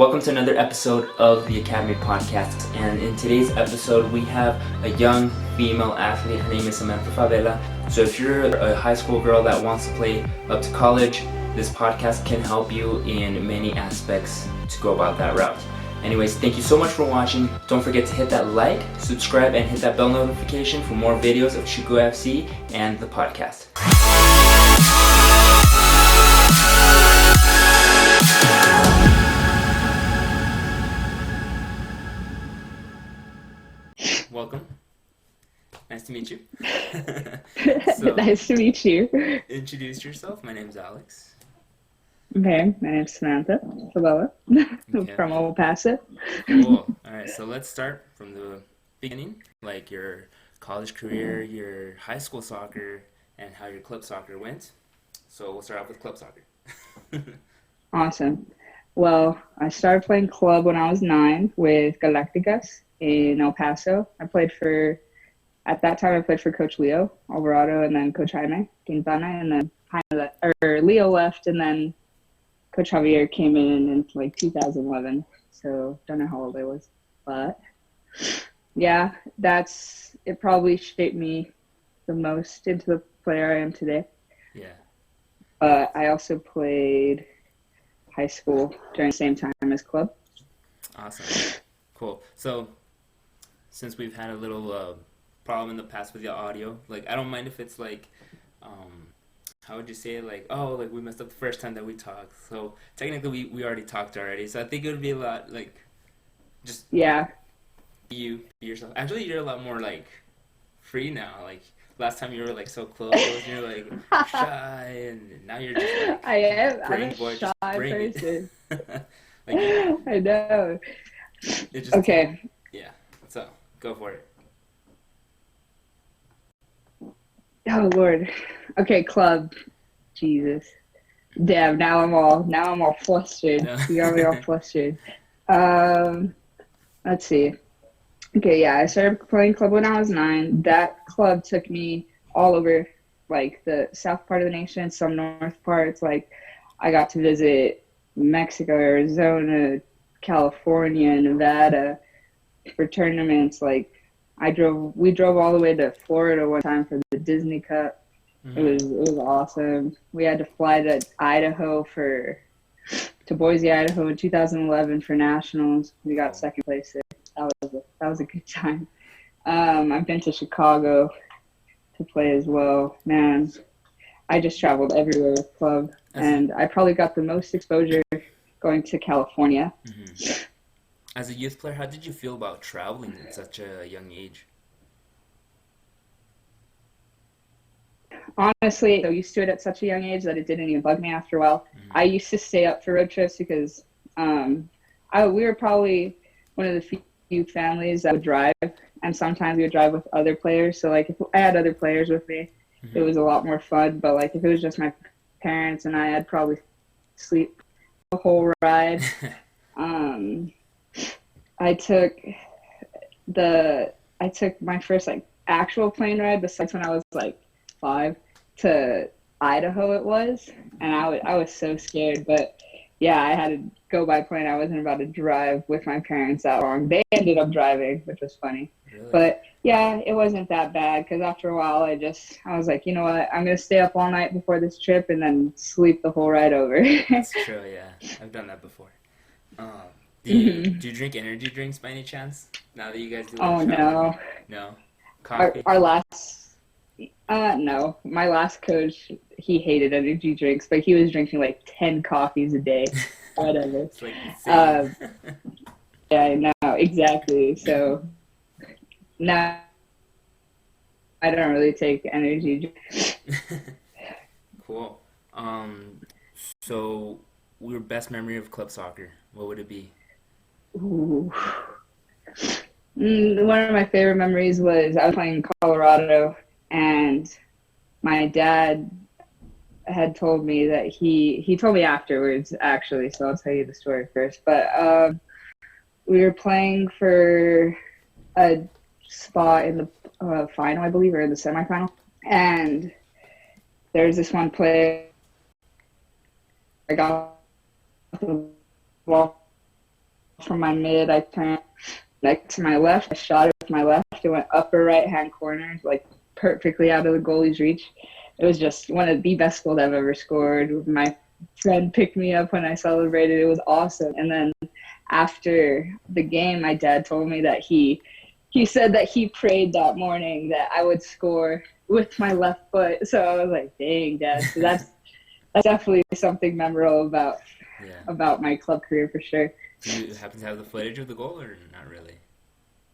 Welcome to another episode of the Academy Podcast. And in today's episode, we have a young female athlete. Her name is Samantha Fabela. So if you're a high school girl that wants to play up to college, this podcast can help you in many aspects to go about that route. Anyways, thank you so much for watching. Don't forget to hit that like, subscribe, and hit that bell notification for more videos of Chico FC and the podcast. Welcome. Nice to meet you. Nice to meet you. Introduce yourself. My name's Alex. Okay, my name's Samantha Fabela from El Paso. Cool. All right, so let's start from the beginning, like your college career, your high school soccer, and how your club soccer went. So we'll start off with club soccer. Awesome. Well, I started playing club when I was 9 with Galacticas in El Paso. At that time, I played for Coach Leo Alvarado and then Coach Jaime Quintana, and then Leo left, and then Coach Javier came in like 2011. So don't know how old I was, but yeah, it probably shaped me the most into the player I am today. Yeah. But I also played high school during the same time as club. Awesome. Cool. So since we've had a little problem in the past with the audio, like I don't mind if it's like how would you say it, like, oh, like we messed up the first time that we talked. So technically we already talked already. So I think it would be a lot like just you yourself. Actually, you're a lot more like free now. Like last time you were like so close, and you're like shy, and now you're just like I am. I'm a boy, shy person. Like, I know. It just, okay. Yeah. So go for it. Oh Lord. Okay, club. Jesus. Damn. Now I'm all flustered. No. You got me all flustered. Let's see. Okay, yeah, I started playing club when I was 9. That club took me all over, like, the south part of the nation, some north parts. Like, I got to visit Mexico, Arizona, California, Nevada for tournaments. Like, we drove all the way to Florida one time for the Disney Cup. Mm-hmm. It was awesome. We had to fly to Boise, Idaho in 2011 for nationals. We got second place there. That was a good time. I've been to Chicago to play as well. Man, I just traveled everywhere with club, and I probably got the most exposure going to California. Mm-hmm. As a youth player, how did you feel about traveling at such a young age? Honestly, I was used to it at such a young age that it didn't even bug me after a while. Mm-hmm. I used to stay up for road trips because we were probably one of the few families that would drive, and sometimes we would drive with other players. So, like, if I had other players with me, mm-hmm. It was a lot more fun. But, like, if it was just my parents and I'd probably sleep the whole ride. I took my first, like, actual plane ride, besides when I was, like, 5, to Idaho it was, and I was so scared, but yeah, I had to go by plane. I wasn't about to drive with my parents that long. They ended up driving, which was funny. Really? But yeah, it wasn't that bad, because after a while I was like, you know what, I'm going to stay up all night before this trip and then sleep the whole ride over. That's true, yeah. I've done that before. Do you drink energy drinks by any chance? Now that you guys do Oh, no. No? Coffee? Our last... no. My last coach, he hated energy drinks, but he was drinking like 10 coffees a day. Whatever. It's like insane. Yeah, I know. Exactly. So, now I don't really take energy drinks. Cool. So, your best memory of club soccer, what would it be? Ooh. One of my favorite memories was I was playing in Colorado, and my dad had told me that he told me afterwards, actually, so I'll tell you the story first. But we were playing for a spot in the final, I believe, or the semifinal, and there was this one player. I got the ball from my mid. I turned next to my left. I shot it with my left. It went upper right-hand corner, like perfectly out of the goalie's reach. It was just one of the best goals I've ever scored. My friend picked me up when I celebrated. It was awesome. And then after the game, my dad told me that he said that he prayed that morning that I would score with my left foot. So I was like, dang, Dad. So that's definitely something memorable about my club career for sure. Do you happen to have the footage of the goal or not really?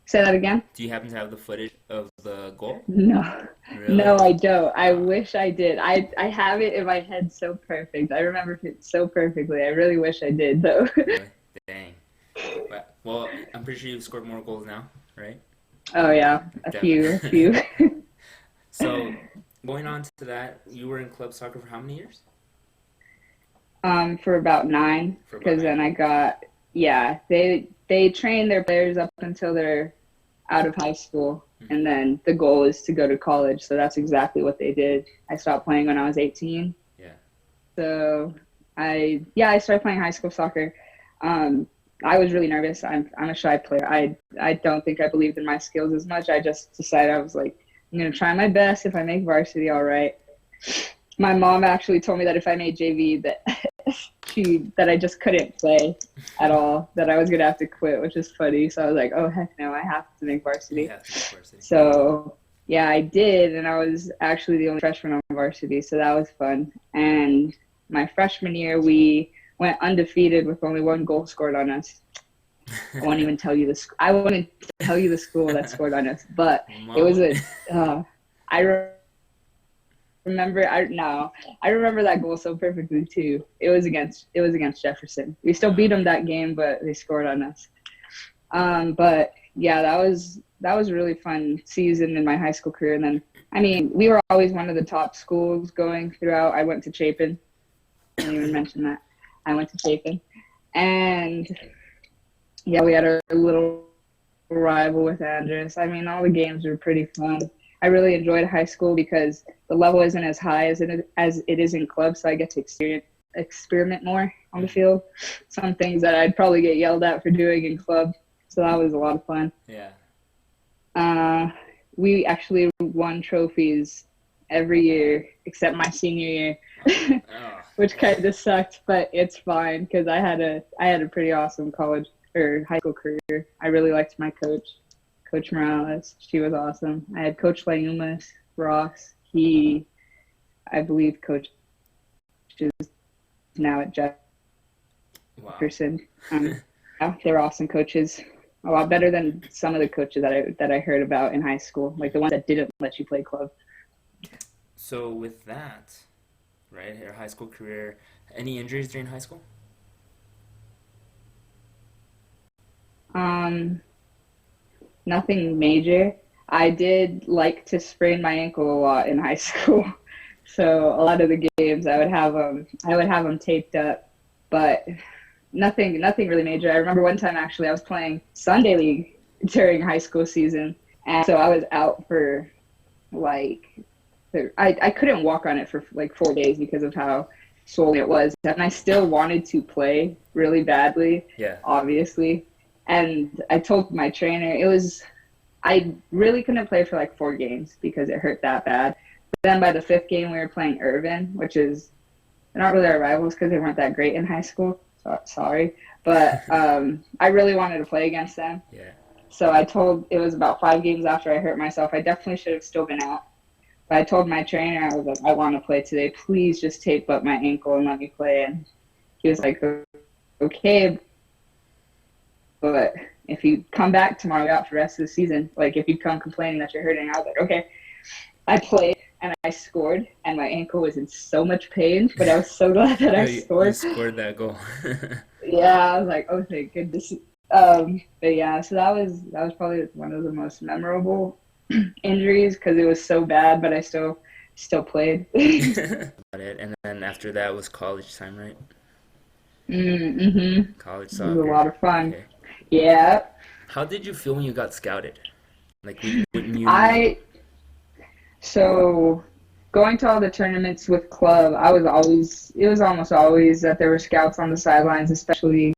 Say that again? Do you happen to have the footage of the goal? No. Really? No, I don't. I wish I did. I have it in my head so perfect. I remember it so perfectly. I really wish I did, though. Really? Dang. Well, I'm pretty sure you've scored more goals now, right? Oh, yeah. A few. So, going on to that, you were in club soccer for how many years? For about 9, because then I got, they train their players up until they're out of high school, and then the goal is to go to college, so that's exactly what they did. I stopped playing when I was 18. Yeah. So, I started playing high school soccer. I was really nervous. I'm a shy player. I don't think I believed in my skills as much. I just decided I was like, I'm going to try my best. If I make varsity, all right. My mom actually told me that if I made JV, that I just couldn't play at all, that I was going to have to quit, which is funny. So I was like, oh, heck no, I have to make varsity. You have to make varsity. So, yeah, I did, and I was actually the only freshman on varsity, so that was fun. And my freshman year, we went undefeated with only 1 goal scored on us. I won't even tell you the I wouldn't tell you the school that scored on us, but it was I remember that goal so perfectly too. It was against Jefferson. We still beat them that game, but they scored on us. But yeah, that was a really fun season in my high school career. And then, I mean, we were always one of the top schools going throughout. I went to Chapin. I didn't even mention that. I went to Chapin. And yeah, we had a little rival with Andress. I mean, all the games were pretty fun. I really enjoyed high school because the level isn't as high as it is in club, so I get to experiment more on the field. Some things that I'd probably get yelled at for doing in club, so that was a lot of fun. Yeah. We actually won trophies every year except my senior year, which kind of sucked, but it's fine because I had a pretty awesome college or high school career. I really liked my Coach Morales. She was awesome. I had Coach Layumas, Ross. I believe, coaches now at Jefferson. Wow. They're awesome coaches. A lot better than some of the coaches that I heard about in high school, like the ones that didn't let you play club. So with that, right, your high school career, any injuries during high school? Nothing major. I did like to sprain my ankle a lot in high school. So a lot of the games I would have them taped up, but nothing really major. I remember one time actually I was playing Sunday League during high school season, and so I was out for I couldn't walk on it for like 4 days because of how swollen it was, and I still wanted to play really badly. Yeah. Obviously, and I told my trainer I really couldn't play for like 4 games because it hurt that bad. But then by the 5th game, we were playing Irvin, which is they're not really our rivals because they weren't that great in high school. So, sorry. But I really wanted to play against them. Yeah. So it was about 5 games after I hurt myself. I definitely should have still been out. But I told my trainer, I was like, I want to play today. Please just tape up my ankle and let me play. And he was like, okay, but if you come back tomorrow, you're out for the rest of the season. Like, if you come complaining that you're hurting, I was like, okay. I played, and I scored, and my ankle was in so much pain, but I was so glad that I scored. You scored that goal. Yeah, I was like, oh, thank goodness. But yeah, so that was probably one of the most memorable injuries because it was so bad, but I still played. And then after that was college time, right? Mm-hmm. College It soccer. was a lot of fun. Okay. Yeah. How did you feel when you got scouted? Like when you So going to all the tournaments with club, it was almost always that there were scouts on the sidelines, especially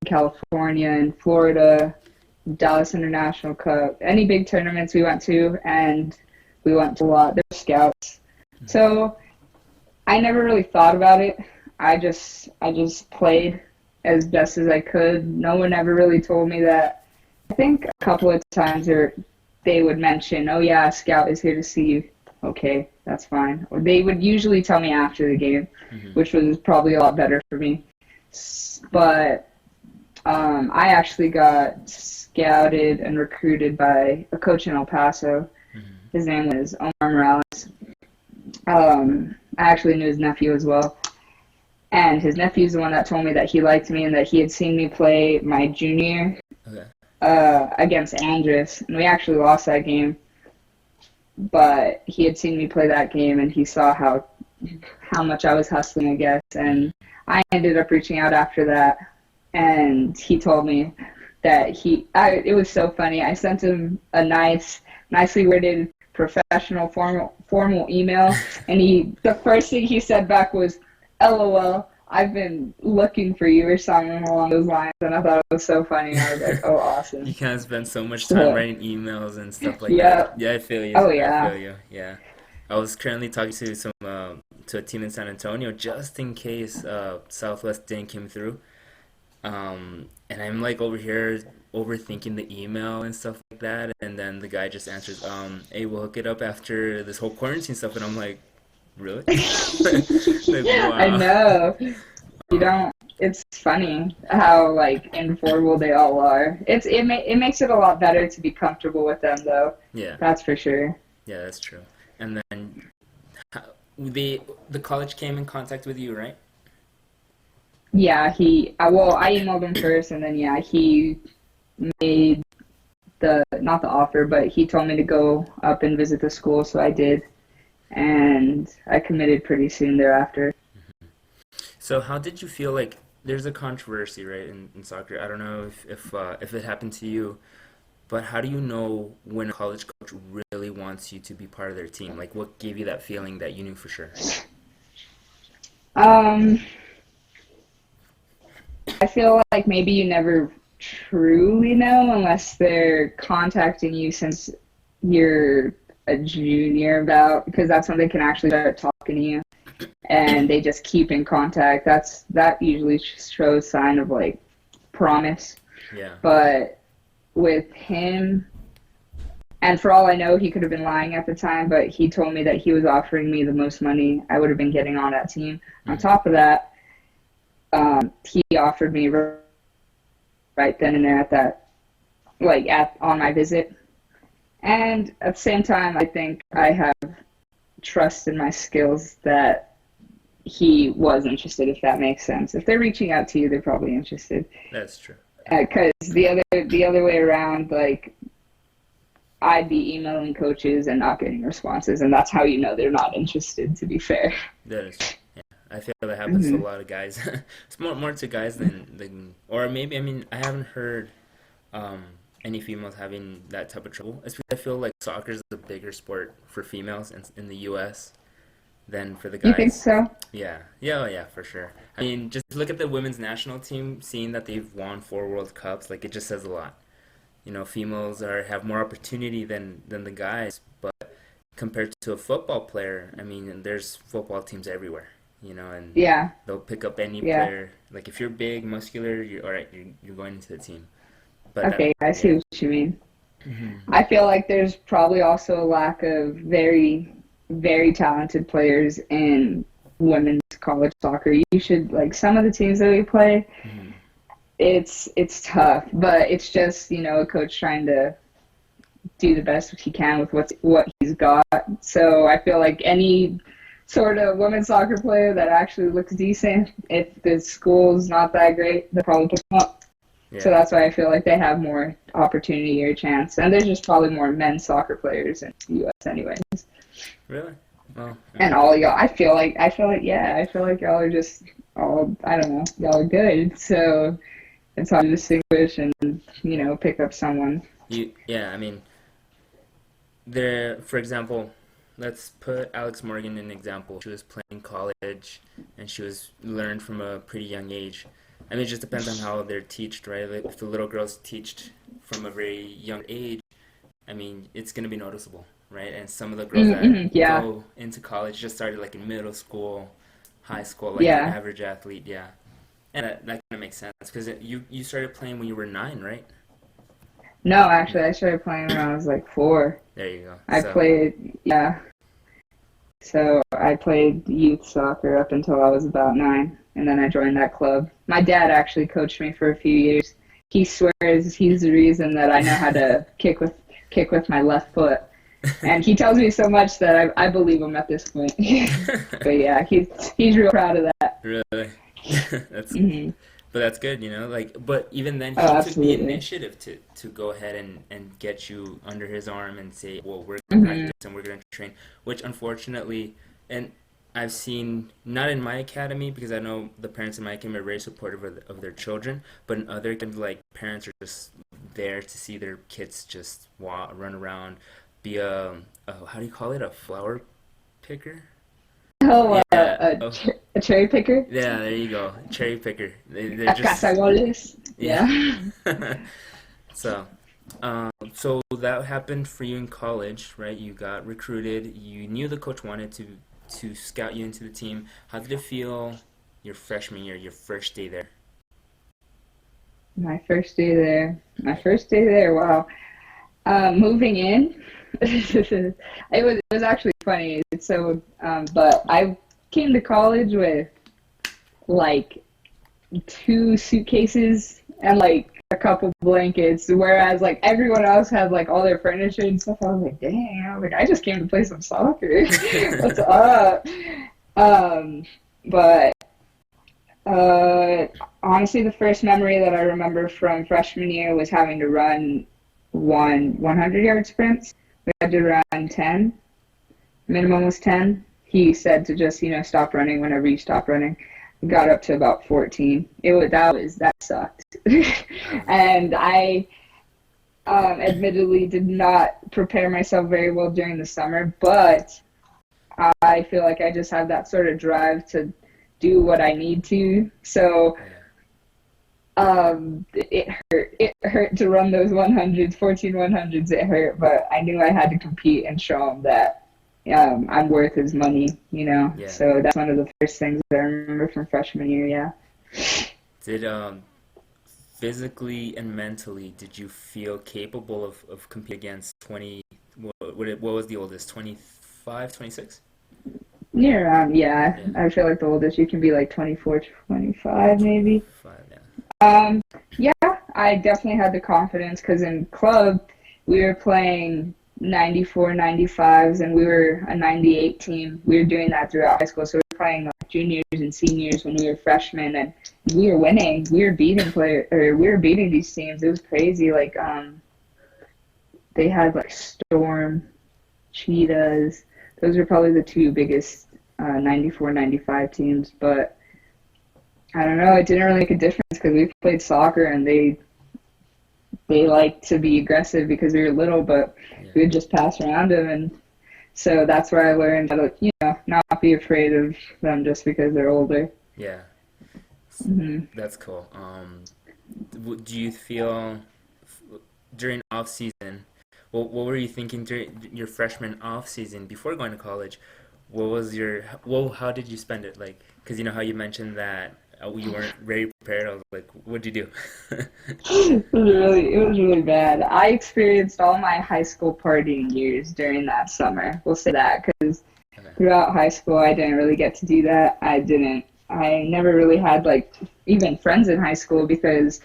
California and Florida, Dallas International Cup, any big tournaments we went to, and we went to a lot. There were scouts. So I never really thought about it. I just played as best as I could. No one ever really told me that. I think a couple of times they would mention, "Oh yeah, a scout is here to see you." Okay, that's fine. Or they would usually tell me after the game, which was probably a lot better for me. But I actually got scouted and recruited by a coach in El Paso. His name was Omar Morales. I actually knew his nephew as well. And his nephew's the one that told me that he liked me and that he had seen me play my junior Okay. against Andrus. And we actually lost that game. But he had seen me play that game, and he saw how much I was hustling, I guess. And I ended up reaching out after that. And he told me that it was so funny. I sent him a nicely worded, professional, formal email, and the first thing he said back was, "LOL, I've been looking for you," or something along those lines. And I thought it was so funny. I was like, "Oh, awesome." You kind of spend so much time writing emails and stuff like Yeah. that. Yeah, I feel you. Oh, I yeah. feel you. Yeah. I was currently talking to to a team in San Antonio just in case Southwest didn't come through. And I'm like over here overthinking the email and stuff like that, and then the guy just answers, "Hey, we'll hook it up after this whole quarantine stuff," and I'm like, "Really?" Like, I wow. know. You don't. It's funny how like informal they all are. It makes it a lot better to be comfortable with them, though. Yeah, That's for sure. yeah, that's true. And then the college came in contact with you, right? Yeah, I emailed him first, and then yeah, he made not the offer, but he told me to go up and visit the school, so I did, and I committed pretty soon thereafter. So how did you feel like there's a controversy, right, in soccer? I don't know if it happened to you, but how do you know when a college coach really wants you to be part of their team? Like, what gave you that feeling that you knew for sure? Um, I feel like maybe you never truly know unless they're contacting you since you're a junior about because that's when they can actually start talking to you and they just keep in contact. That usually shows sign of like promise. Yeah. But with him, and for all I know, he could have been lying at the time, but he told me that he was offering me the most money I would have been getting on that team. On Hmm. top of that, he offered me right then and there at that, like on my visit. And at the same time, I think I have trust in my skills that he was interested, if that makes sense. If they're reaching out to you, they're probably interested. That's true. Because the other way around, like I'd be emailing coaches and not getting responses, and that's how you know they're not interested. To be fair. That is true. Yeah. I feel that happens to a Hmm. lot of guys. It's more to guys than or maybe I mean I haven't heard um, any females having that type of trouble. I feel like soccer is a bigger sport for females in the U.S. than for the You think guys. so? Yeah, yeah, oh, yeah, for sure. I mean, just look at the women's national team, seeing that they've won 4 World Cups, like it just says a lot. You know, females are have more opportunity than the guys, but compared to a football player, I mean, there's football teams everywhere. You know, and Yeah, they'll pick up any yeah. player. Like if you're big, muscular, you're all right. You're going into the team. But that, Okay, I see yeah. what you mean. Hmm. I feel like there's probably also a lack of very, very talented players in women's college soccer. You should like some of the teams that we play. Hmm. It's tough, but it's just a coach trying to do the best he can with what he's got. So I feel like any sort of women's soccer player that actually looks decent, if the school's not that great, they'll probably pick them up. So Yeah. that's why I feel like they have more opportunity or chance. And there's just probably more men's soccer players in the U.S. anyway. Really? Well, And all y'all, yeah, I feel like y'all are just all, I don't know, y'all are good. So it's hard to distinguish and, pick up someone. yeah. I mean, there. For example, let's put Alex Morgan in an example. She was playing college, and she was learned from a pretty young age. I mean, it just depends on how they're teached, right? Like if the little girls teached from a very young age, I mean, it's gonna be noticeable, right? And some of the girls that Mm-hmm. Yeah, go into college just started like in middle school, high school, like your yeah. average athlete, yeah. And that kind of makes sense because you started playing when you were 9, right? No, No. actually, I started playing when I was like 4. There you go. I played, yeah. So I played youth soccer up until I was about 9, and then I joined that club. My dad actually coached me for a few years. He swears he's the reason that I know how to kick with my left foot, and he tells me so much that I believe him at this point. But yeah, he's real proud of that. Really? That's Hmm. But that's good, you know. Like, but even then, Oh, he took the absolutely. initiative to go ahead and get you under his arm and say, well, we're gonna Hmm. practice and we're gonna train. Which unfortunately, and I've seen not in my academy because I know the parents in my academy are very supportive of their children, but in other academies, like parents are just there to see their kids just run around, be a how do you call it, a flower picker? Oh, Yeah. Oh, a cherry picker, yeah. There you go, cherry picker. They're a just cazagoles. yeah. Yeah. So, so that happened for you in college, right? You got recruited. You knew the coach wanted to scout you into the team. How did it feel your freshman year, your first day there? My first day there. My first day there. Wow. Moving in, it was actually funny. But I came to college with like 2 suitcases and like a couple blankets, whereas like everyone else had like all their furniture and stuff. I was like, dang, I was like, I just came to play some soccer. What's up? Um, but uh, honestly, the first memory that I remember from freshman year was having to run 100-yard sprints. We had to run 10. Minimum was 10. He said to just, stop running whenever you stop running. We got up to about 14. That sucked. And I admittedly did not prepare myself very well during the summer, but I feel like I just have that sort of drive to do what I need to. So Yeah, it hurt. It hurt to run those 100s, 14 100s. It hurt, but I knew I had to compete and show him that I'm worth his money. yeah. So that's one of the first things that I remember from freshman year, yeah. Did physically and mentally, did you feel capable of competing against 20? What was the oldest? 25, 26? Near around, yeah. Yeah, I feel like the oldest you can be like 24, 25 maybe. 25. Yeah. Um, yeah, I definitely had the confidence because in club we were playing 94, 95s, and we were a 98 team. We were doing that throughout high school, so we were playing like juniors and seniors when we were freshmen, and we were winning. We were beating these teams. It was crazy. Like they had like Storm, Cheetahs. Those are probably the two biggest 94, 95 teams, but I don't know. It didn't really make a difference because we played soccer and they like to be aggressive because we were little, but Yeah. we would just pass around them, and so that's where I learned how to not be afraid of them just because they're older. Yeah. Hmm. That's cool. Do you feel during off season? What were you thinking during your freshman off season before going to college? What was your well? How did you spend it? Like, because you know how you mentioned that you weren't very prepared. I was like, what'd you do? It was really bad. I experienced all my high school partying years during that summer. We'll say that because Okay. throughout high school I didn't really get to do that. I never really had like even friends in high school because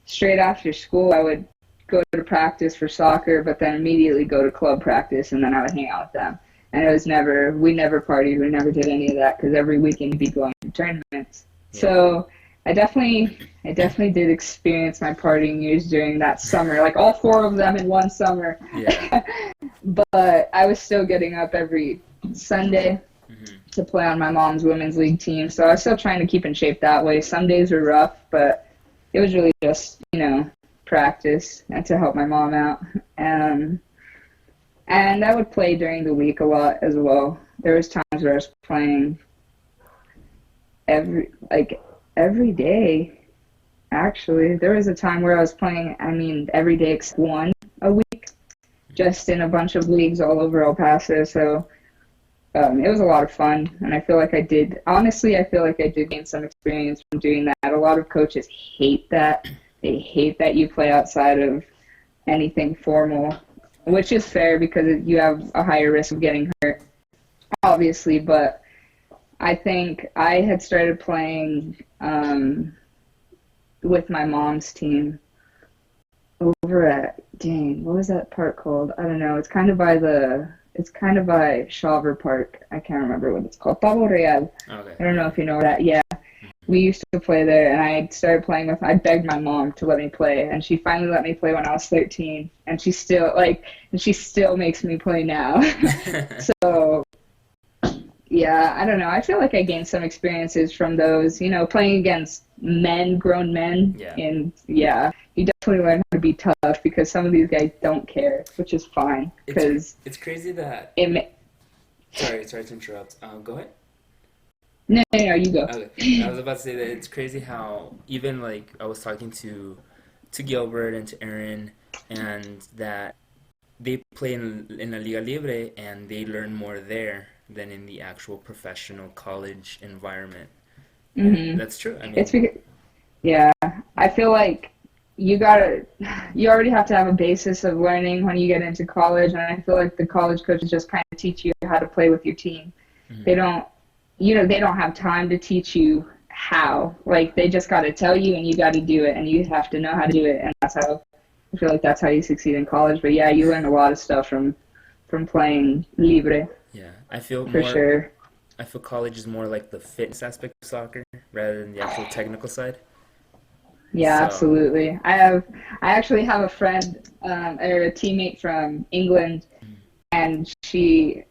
straight after school I would go to practice for soccer, but then immediately go to club practice, and then I would hang out with them. And we never partied, we never did any of that because every weekend we'd be going to tournaments. Yeah. So I definitely did experience my partying years during that summer, like all 4 of them in one summer. Yeah. But I was still getting up every Sunday Hmm. to play on my mom's women's league team. So I was still trying to keep in shape that way. Some days were rough, but it was really just, practice and to help my mom out. Um, and I would play during the week a lot as well. There was times where I was playing every like every day. Actually. There was a time where I was playing, I mean, every day except one a week, just in a bunch of leagues all over El Paso. So it was a lot of fun, and I feel like honestly, I feel like I did gain some experience from doing that. A lot of coaches hate that. They hate that you play outside of anything formal, which is fair because you have a higher risk of getting hurt, obviously. But I think I had started playing with my mom's team over at, dang, what was that park called? I don't know. It's kind of by Shaver Park. I can't remember what it's called. Pavo Real. Okay. I don't know if you know that. Yeah. We used to play there, and I started playing I begged my mom to let me play, and she finally let me play when I was 13, and she still makes me play now. So, yeah, I don't know. I feel like I gained some experiences from those, playing against grown men, Yeah. and yeah, you definitely learn how to be tough because some of these guys don't care, which is fine. Because it's crazy that. Sorry to interrupt. Go ahead. No, you go. Okay. I was about to say that it's crazy how even like I was talking to Gilbert and to Aaron, and that they play in La Liga Libre and they learn more there than in the actual professional college environment. Mm-hmm. That's true. I mean, It's because, yeah, I feel like you already have to have a basis of learning when you get into college, and I feel like the college coaches just kind of teach you how to play with your team. mm-hmm. They don't have time to teach you how. Like, they just got to tell you, and you got to do it, and you have to know how to do it, and I feel like that's how you succeed in college. But yeah, you learn a lot of stuff from playing libre. Yeah, I feel for sure. I feel college is more like the fitness aspect of soccer rather than the actual technical side. Yeah, So, absolutely. I actually have a friend or a teammate from England, and she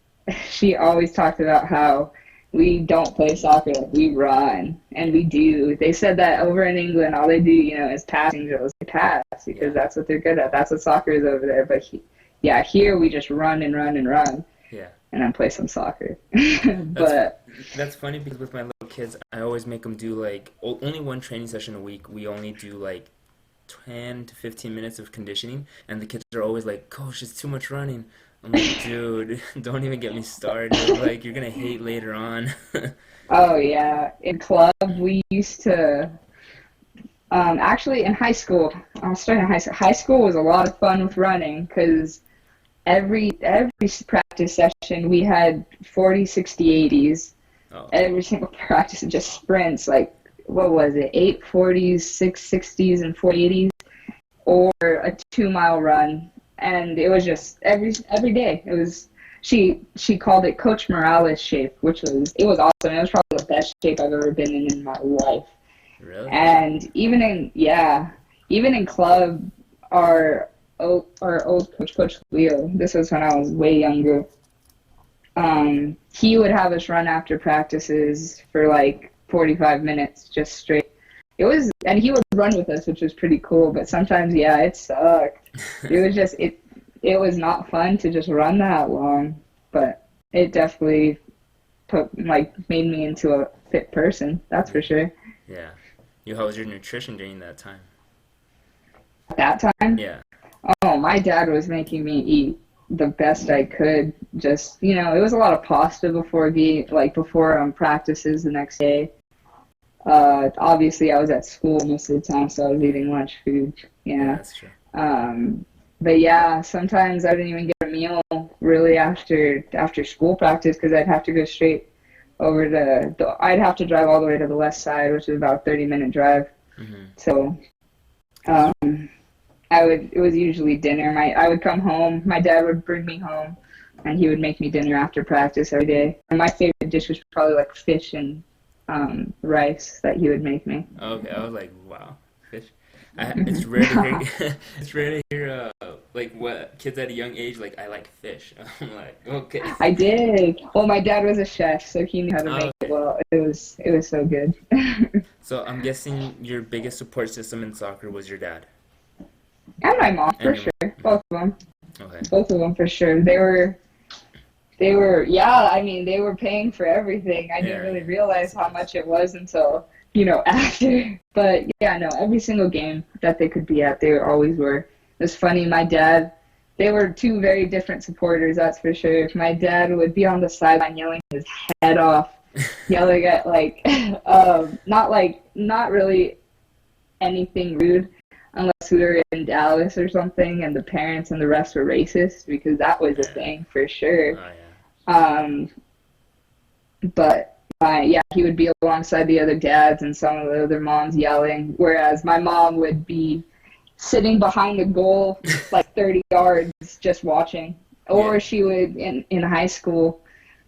always talked about how we don't play soccer, like we run, and we do. They said that over in England, all they do, is passing drills. They pass because that's what they're good at. That's what soccer is over there. But here we just run and run and run. Yeah. And then play some soccer. That's funny because with my little kids, I always make them do like only one training session a week. We only do like 10 to 15 minutes of conditioning, and the kids are always like, "Coach, it's too much running." I'm like, dude, don't even get me started. Like, you're gonna hate later on. Oh yeah, in club we used to. Actually, in high school, I was starting high school. High school was a lot of fun with running because every practice session we had 40, 60, 80s. Oh. Every single practice, just sprints. Like, what was it? 840s, 660s, and 480s, or a 2-mile run. And it was just every day. It was she called it Coach Morales shape, it was awesome. It was probably the best shape I've ever been in my life. Really? And even in club, our old coach Leo. This was when I was way younger. He would have us run after practices for like 45 minutes, just straight. And he would run with us, which was pretty cool. But sometimes, yeah, it sucked. It was not fun to just run that long. But it definitely made me into a fit person. That's for sure. Yeah. How was your nutrition during that time? At that time? Yeah. Oh, my dad was making me eat the best I could. Just, it was a lot of pasta before practices the next day. Obviously I was at school most of the time, so I was eating lunch food. Yeah, that's true. But yeah, sometimes I didn't even get a meal really after school practice because I'd have to go straight over I'd have to drive all the way to the west side, which is about a 30-minute drive. Mm-hmm. So, it was usually dinner. I would come home, my dad would bring me home, and he would make me dinner after practice every day. And my favorite dish was probably like fish and rice that he would make me. Okay, I was like, wow, fish. It's rare to hear. It's rare to hear like what kids at a young age like. I like fish. I'm like, okay. I did. Well, my dad was a chef, so he knew how to make it well. It was so good. So I'm guessing your biggest support system in soccer was your dad. And my mom, for sure. Both of them. Okay. Both of them, for sure. They were, yeah, I mean, they were paying for everything. I didn't really realize how much it was until after. But yeah, no, every single game that they could be at, they always were. It was funny. My dad, they were two very different supporters, that's for sure. My dad would be on the sideline yelling his head off, yelling at not really anything rude, unless we were in Dallas or something, and the parents and the rest were racist, because that was a thing for sure. Oh, yeah. But yeah, he would be alongside the other dads and some of the other moms yelling, whereas my mom would be sitting behind the goal like 30 yards just watching. Or she would, in high school,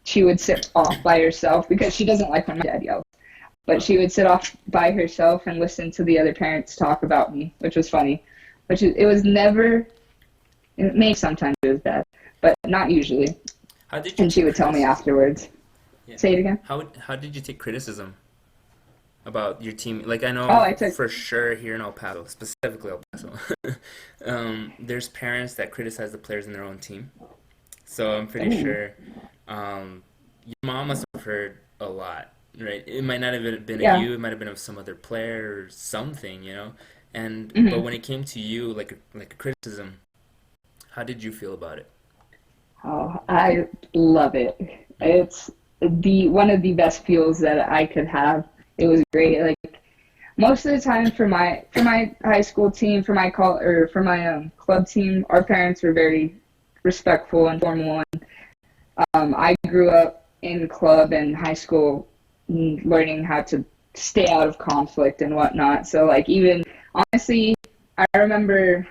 she would sit off by herself because she doesn't like when my dad yells. But she would sit off by herself and listen to the other parents talk about me, which was funny. It was never, maybe sometimes it was bad, but not usually. And she would tell me afterwards. Yeah. Say it again. How did you take criticism about your team? Like, I know for sure here in El Paso, specifically El Paso, there's parents that criticize the players in their own team. So I'm pretty sure your mom must have heard a lot, right? It might not have been of you, it might have been of some other player or something, And but when it came to you, like a criticism, how did you feel about it? Oh, I love it. It's one of the best feels that I could have. It was great. Like most of the time for my high school team, for my club team, our parents were very respectful and formal. And I grew up in club and high school learning how to stay out of conflict and whatnot. So like even honestly, I remember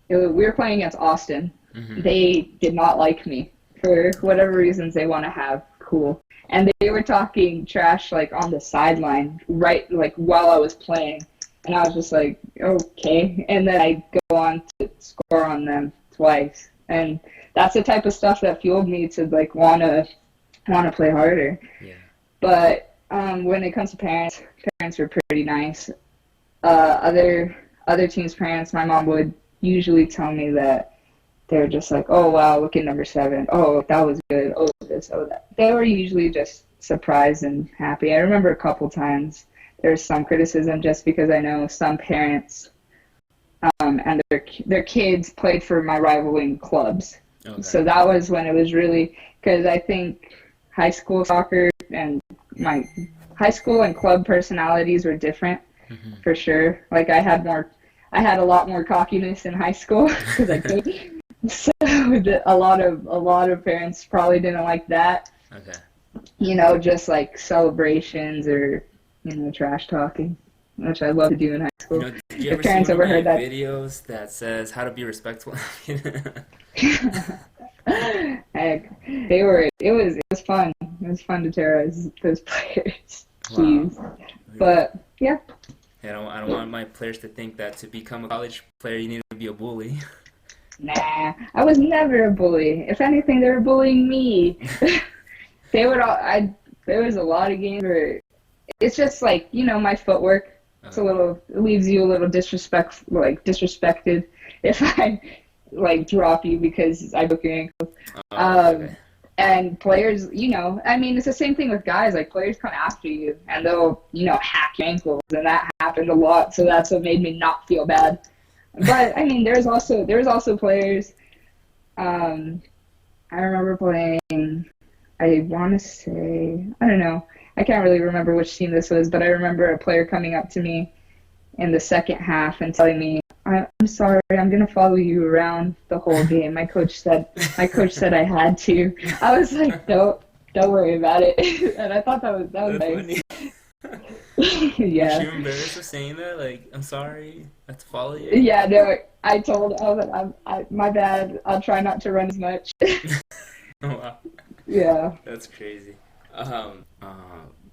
we were playing against Austin. Mm-hmm. They did not like me for whatever reasons they want to have. Cool. And they were talking trash like on the sideline right like while I was playing, and I was just like, okay. And then I go on to score on them twice, and that's the type of stuff that fueled me to like wanna play harder. Yeah. But when it comes to parents were pretty nice. Other teams' parents, my mom would usually tell me that they're just like, oh, wow, look at number 7. Oh, that was good. Oh, this, oh, that. They were usually just surprised and happy. I remember a couple times there was some criticism just because I know some parents and their kids played for my rivaling clubs. Okay. So that was when it was really, because I think high school soccer and my high school and club personalities were different for sure. Like I had a lot more cockiness in high school because I could. So a lot of parents probably didn't like that. Okay. Just like celebrations or trash talking, which I love to do in high school. Did you ever see one of my videos that says how to be respectful? Heck, it was fun. It was fun to terrorize those players. Jeez. Wow. But yeah. I don't want my players to think that to become a college player you need to be a bully. Nah, I was never a bully. If anything, they were bullying me. There was a lot of games where it's just like, my footwork. It's it leaves you a little disrespected if I drop you because I broke your ankle. Okay. And players, it's the same thing with guys. Like players come after you and they'll, hack your ankles, and that happened a lot. So that's what made me not feel bad. But there's also players. I remember playing. I want to say, I don't know. I can't really remember which team this was, but I remember a player coming up to me in the second half and telling me, "I'm sorry, I'm gonna follow you around the whole game." My coach said I had to. I was like, don't worry about it. And I thought that was nice. Yeah. Was you embarrassed of saying that? Like, I'm sorry, I have to follow you? Yeah, no, I was like, my bad. I'll try not to run as much. Wow. Yeah. That's crazy.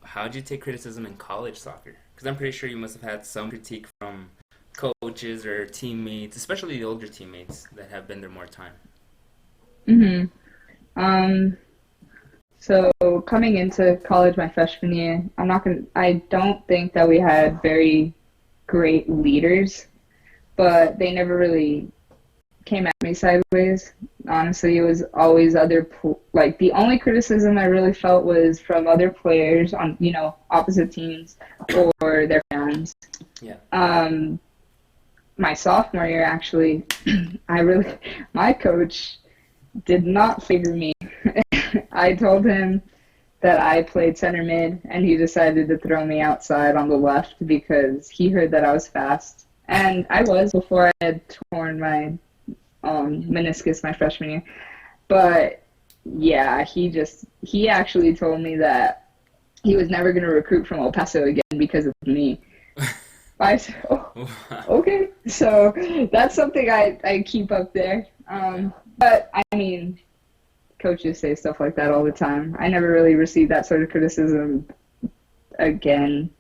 How'd you take criticism in college soccer? Because I'm pretty sure you must have had some critique from coaches or teammates, especially the older teammates that have been there more time. So coming into college my freshman year, I don't think that we had very great leaders, but they never really came at me sideways. Honestly, it was always like the only criticism I really felt was from other players on, opposite teams or their fans. Yeah. My sophomore year, actually, my coach did not favor me. I told him that I played center mid, and he decided to throw me outside on the left because he heard that I was fast. And I was before I had torn my meniscus my freshman year. But yeah, he actually told me that he was never going to recruit from El Paso again because of me. I said, okay. So that's something I keep up there. But I mean, coaches say stuff like that all the time. I never really received that sort of criticism again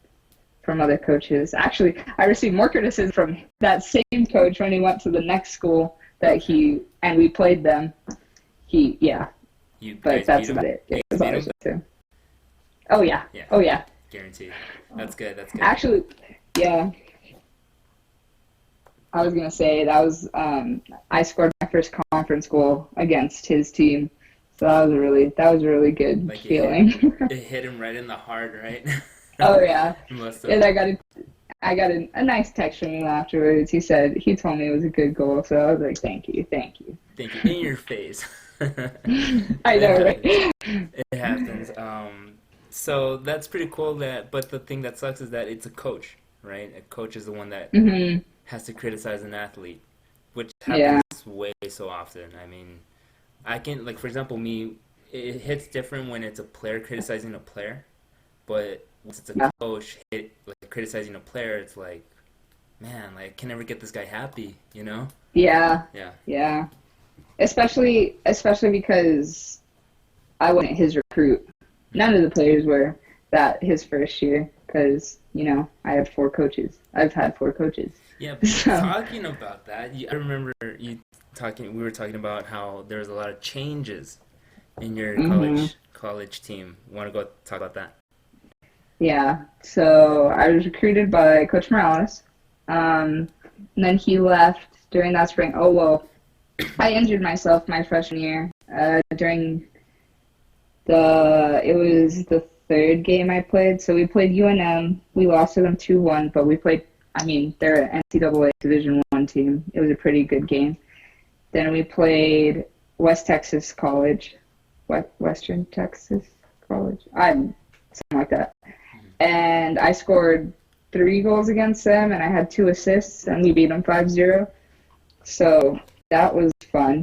from other coaches. Actually, I received more criticism from that same coach when he went to the next school and we played them. But that's about it. It was always just him. Oh yeah. Oh yeah. Guaranteed. That's good. Actually, yeah. I was gonna say that was I scored my first conference goal against his team, so that was a really good feeling. It hit him right in the heart, right? Oh yeah. And I got a nice text from him afterwards. He told me it was a good goal, so I was like, thank you. In your face. I know, right? It happens. So that's pretty cool. But the thing that sucks is that it's a coach, right? A coach is the one that has to criticize an athlete, which happens way so often. I mean, I can, like, for example, me, it hits different when it's a player criticizing a player, but once it's a coach criticizing a player, it's like, man, like, I can never get this guy happy, you know? Yeah. Especially because I wasn't his recruit. None of the players were that his first year because, I had 4 coaches. I've had 4 coaches. Yeah, but talking about that, I remember we were talking about how there was a lot of changes in your college team. Want to go talk about that? Yeah, so I was recruited by Coach Morales, and then he left during that spring. Oh, well, I injured myself my freshman year during it was the 3rd game I played. So we played UNM. We lost to them 2-1, but we played, they're an NCAA Division I team. It was a pretty good game. Then we played West Texas College, Western Texas College, something like that. And I scored 3 goals against them, and I had 2 assists, and we beat them 5-0. So that was fun.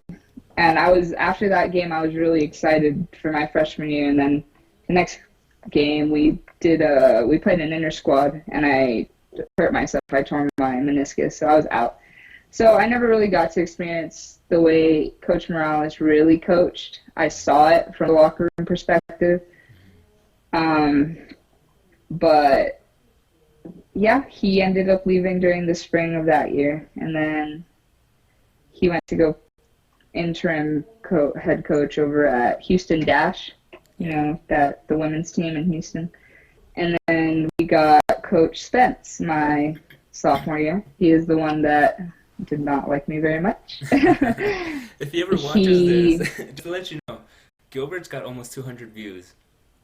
And after that game, I was really excited for my freshman year. And then the next game, we played an inter squad, and I hurt myself. I tore my meniscus, so I was out. So I never really got to experience the way Coach Morales really coached. I saw it from the locker room perspective. But yeah, he ended up leaving during the spring of that year, and then he went to go interim head coach over at Houston Dash, the women's team in Houston. And then we got Coach Spence my sophomore year. He is the one that did not like me very much. If he ever watches this, just to let you know, Gilbert's got almost 200 views.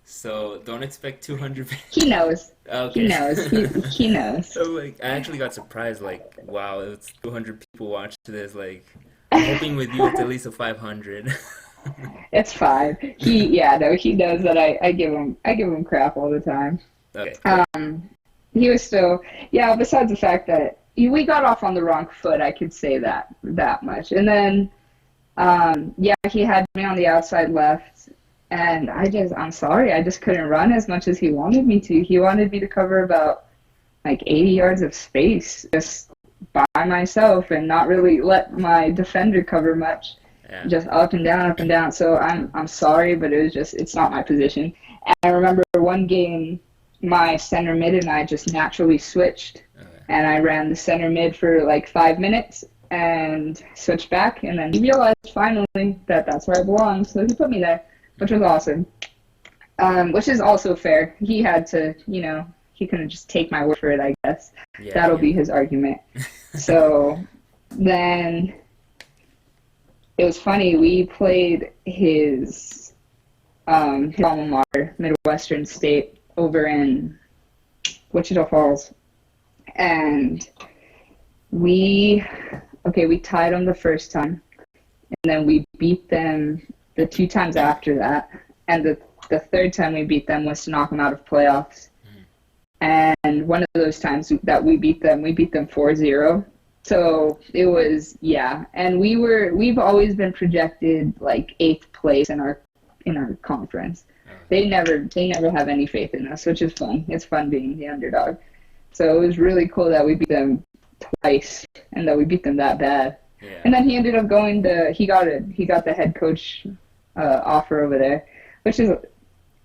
So don't expect 200. He knows. Okay. He knows. He knows. So I actually got surprised. Like, wow, it's 200 people watch this. Like, I'm hoping with you it's at least a 500. It's 5. He knows that I give him crap all the time. Okay. He was still, besides the fact that we got off on the wrong foot, I could say that much. And then, he had me on the outside left. And I'm sorry, I just couldn't run as much as he wanted me to. He wanted me to cover about 80 yards of space just by myself and not really let my defender cover much. Yeah. Just up and down. So I'm sorry, but it's not my position. And I remember one game, my center mid and I just naturally switched. Okay. And I ran the center mid for 5 minutes and switched back. And then he realized finally that that's where I belong. So he put me there, which was awesome. Which is also fair. He had to, he couldn't just take my word for it, I guess. Yeah, That'll be his argument. So then it was funny. We played his alma mater, Midwestern State, over in Wichita Falls, and we we tied them the first time, and then we beat them the two times after that, and the third time we beat them was to knock them out of playoffs. And one of those times that we beat them 4-0. So it was, yeah. And we've always been projected like 8th place in our conference. They never have any faith in us, which is fun. It's fun being the underdog. So it was really cool that we beat them twice and that we beat them that bad. Yeah. And then he ended up he got the head coach offer over there, which is,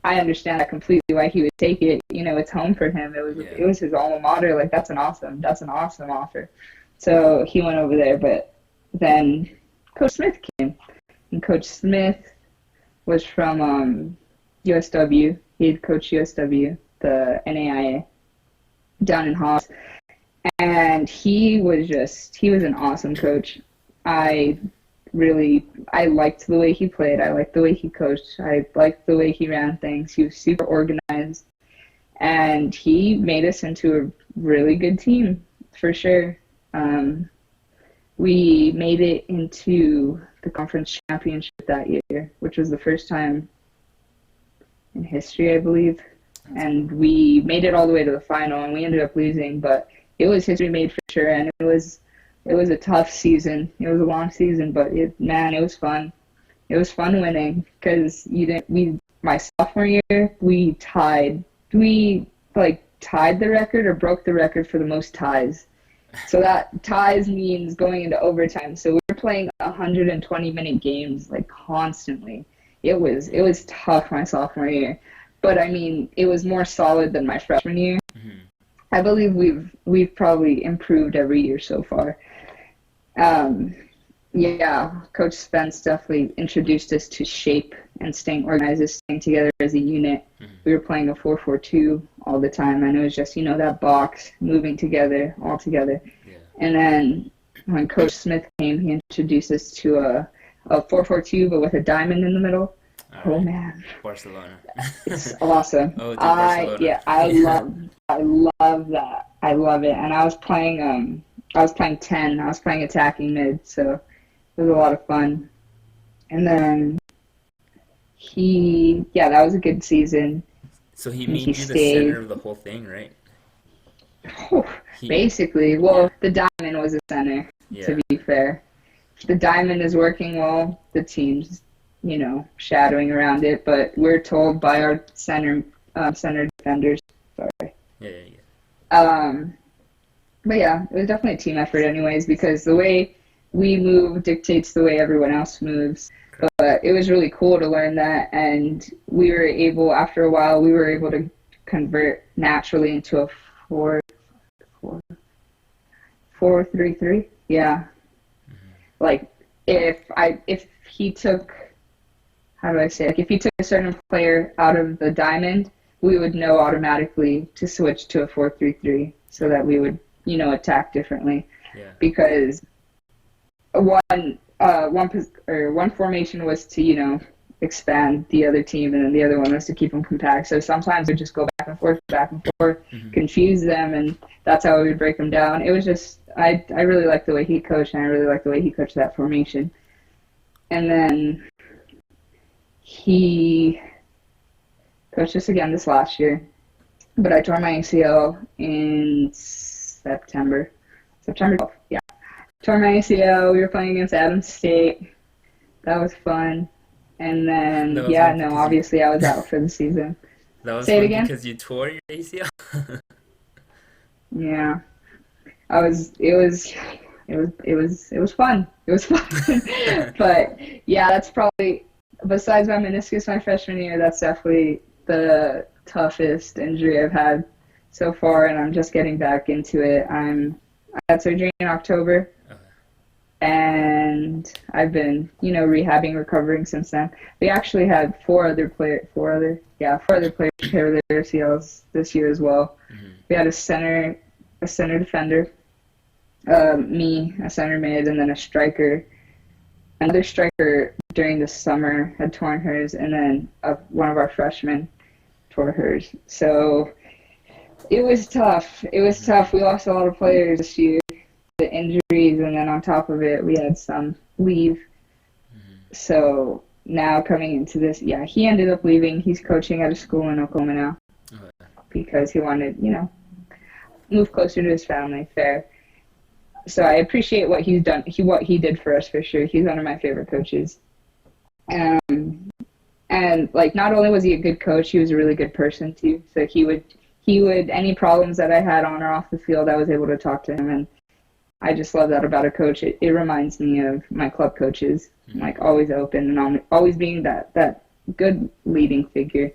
I understand that completely why he would take it. You know, it's home for him. It was his alma mater. Like that's an awesome offer. So he went over there, but then Coach Smith came, and Coach Smith was from USW. He had coached USW, the NAIA, down in Haas, and he was an awesome coach. I liked the way he played. I liked the way he coached. I liked the way he ran things. He was super organized, and he made us into a really good team for sure. We made it into the conference championship that year, which was the first time in history, I believe. And we made it all the way to the final, and we ended up losing, but it was history made for sure. And it was a tough season. It was a long season, but it was fun. It was fun winning because my sophomore year we tied the record or broke the record for the most ties. So that ties means going into overtime. So we were playing 120-minute games like constantly. It was tough my sophomore year, but I mean it was more solid than my freshman year. Mm-hmm. I believe we've probably improved every year so far. Coach Spence definitely introduced us to shape and staying organized, staying together as a unit. Mm-hmm. We were playing a 4-4-2 all the time, and it was just, that box, moving together, all together. Yeah. And then when Coach Smith came, he introduced us to a 4-4-2, but with a diamond in the middle. All right. Man. Barcelona. It's awesome. Barcelona. I love that. I love it. And I was playing 10. I was playing attacking mid, so it was a lot of fun. And then that was a good season. So he made you the center of the whole thing, right? Basically. The diamond was a center, to be fair. The diamond is working well. The team's, shadowing around it. But we're told by our center defenders. Sorry. Yeah. But yeah, it was definitely a team effort anyways, because the way we move dictates the way everyone else moves. But it was really cool to learn that, and after a while, we were able to convert naturally into a 4-3-3. Yeah. Mm-hmm. Like if he took, how do I say, like if he took a certain player out of the diamond, we would know automatically to switch to a 4-3-3 so that we would, attack differently. Yeah. Because one formation was to, expand the other team, and then the other one was to keep them compact. So sometimes we'd just go back and forth, mm-hmm. confuse them, and that's how we would break them down. It was just, I really liked the way he coached, and I really liked the way he coached that formation. And then he coached us again this last year, but I tore my ACL in September 12th, yeah. Tore my ACL, we were playing against Adams State. That was fun. And then, obviously I was out for the season. That was Say it fun again? because you tore your ACL? Yeah. It was fun. It was fun. But yeah, that's probably, besides my meniscus my freshman year, that's definitely the toughest injury I've had so far, and I'm just getting back into it. I had surgery in October, and I've been, rehabbing, recovering since then. We actually had four other players tear their ACLs this year as well. Mm-hmm. We had a center defender, me, a center mid, and then a striker. another striker during the summer had torn hers, and then one of our freshmen tore hers. So it was tough. It was tough. We lost a lot of players this year, the injuries, and then on top of it, we had some leave. So now coming into this, yeah, he ended up leaving. He's coaching at a school in Oklahoma now because he wanted, move closer to his family. Fair. So I appreciate what he's done. What he did for us for sure. He's one of my favorite coaches. And like, not only was he a good coach, he was a really good person too. So he would any problems that I had on or off the field, I was able to talk to him, and I just love that about a coach. It reminds me of my club coaches, like always open and always being that good leading figure.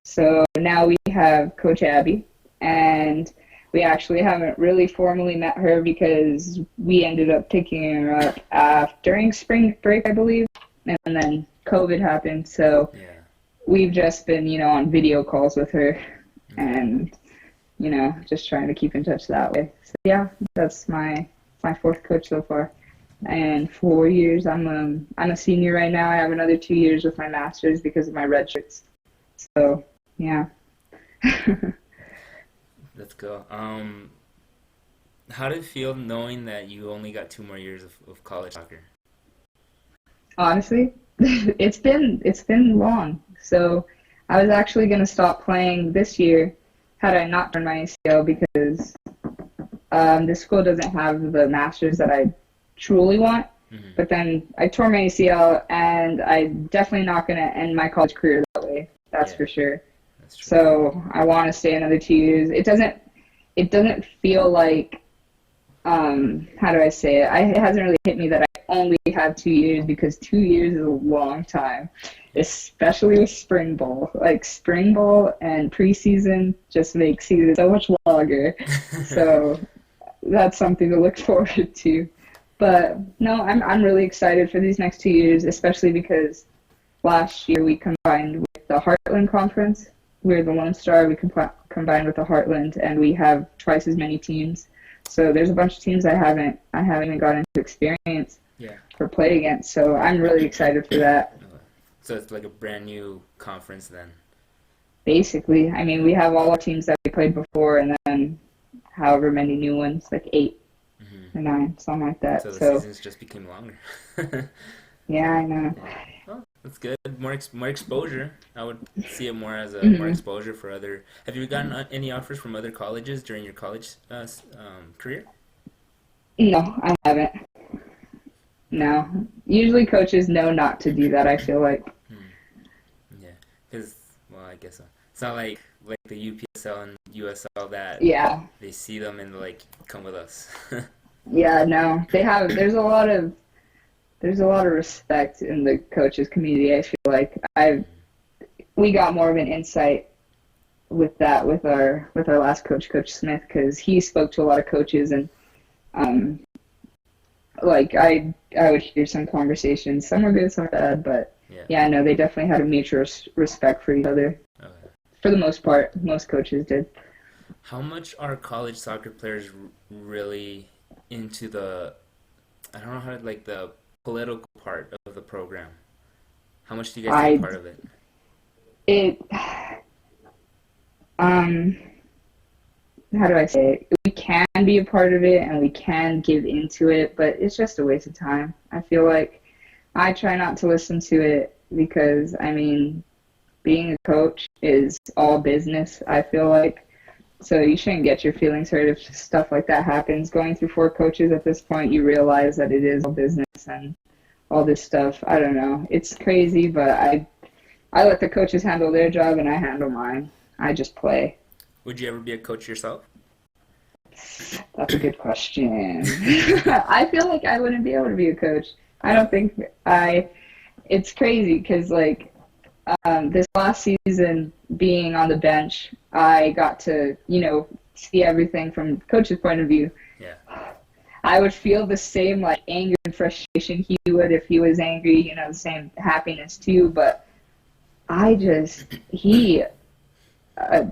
So now we have Coach Abby, and we actually haven't really formally met her because we ended up picking her up during spring break, I believe, and then COVID happened. So we've just been, on video calls with her and, just trying to keep in touch that way. So yeah, that's my fourth coach so far. And 4 years, I'm a senior right now. I have another 2 years with my master's because of my red shirts. So yeah. Let's go. How did it feel knowing that you only got 2 more years of college soccer? Honestly, it's been long. So I was actually going to stop playing this year had I not done my ACL because this school doesn't have the masters that I truly want. But then I tore my ACL, and I'm definitely not going to end my college career that way. That's for sure. That's true. So I want to stay another 2 years. It doesn't feel like, how do I say it? It hasn't really hit me that I only have 2 years, because 2 years is a long time, especially with spring ball. Like, spring ball and preseason just makes season so much longer. So that's something to look forward to. But no, I'm really excited for these next 2 years, especially because last year we combined with the Heartland Conference. We're the Lone Star. We combined with the Heartland, and we have twice as many teams. So there's a bunch of teams I haven't even gotten to experience or play against. So I'm really excited for that. So it's like a brand new conference then. Basically, I mean, we have all our teams that we played before, and then however many new ones, like 8 or 9, something like that. So the seasons just became longer. Yeah, I know. Well, that's good. More exposure. I would see it more as a more exposure for other. Have you gotten any offers from other colleges during your college career? No, I haven't. No. Usually coaches know not to do that, I feel like. Yeah, because, well, I guess so. It's not like the UPSL and USL that they see them and like, come with us. Yeah, no. There's a lot of respect in the coaches community. I feel like we got more of an insight with that with our last coach, Coach Smith, because he spoke to a lot of coaches, and I would hear some conversations. Some were good, some were bad, but I know they definitely had a mutual respect for each other. Okay. For the most part, most coaches did. How much are college soccer players really into the, I don't know how to, like, the political part of the program? How much do you guys take part of it? How do I say it? We can be a part of it and we can give into it, but it's just a waste of time. I feel like I try not to listen to it because, I mean, being a coach is all business, I feel like. So you shouldn't get your feelings hurt if stuff like that happens. Going through 4 coaches at this point, you realize that it is all business and all this stuff. I don't know. It's crazy, but I let the coaches handle their job and I handle mine. I just play. Would you ever be a coach yourself? That's a good question. I feel like I wouldn't be able to be a coach. I don't think it's crazy because, like, this last season being on the bench, I got to, see everything from coach's point of view. Yeah. I would feel the same, like, anger and frustration he would if he was angry, the same happiness too, but this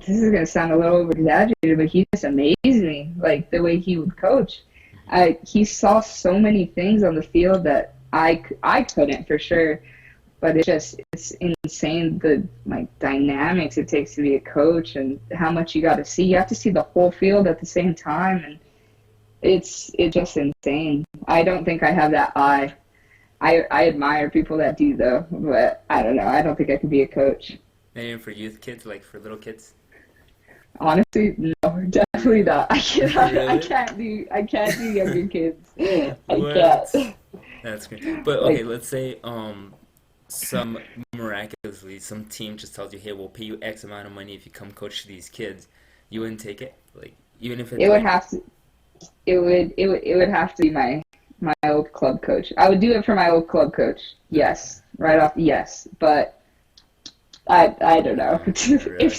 is going to sound a little over-exaggerated, but he just amazed me, like, the way he would coach. He saw so many things on the field that I couldn't for sure. But it's insane the like dynamics it takes to be a coach and how much you got to see. You have to see the whole field at the same time, and it's just insane. I don't think I have that eye. I admire people that do though, but I don't know. I don't think I could be a coach. And even for youth kids, like for little kids. Honestly, no, definitely not. Really? I can't do younger kids. I What? can't. That's great. But okay, Like, let's say some miraculously some team just tells you, hey, we'll pay you X amount of money if you come coach these kids. You wouldn't take it? Like even if it's it would like have to it would have to be my old club coach. I would do it for my old club coach. Yes, right off. Yes, but I don't know. really. If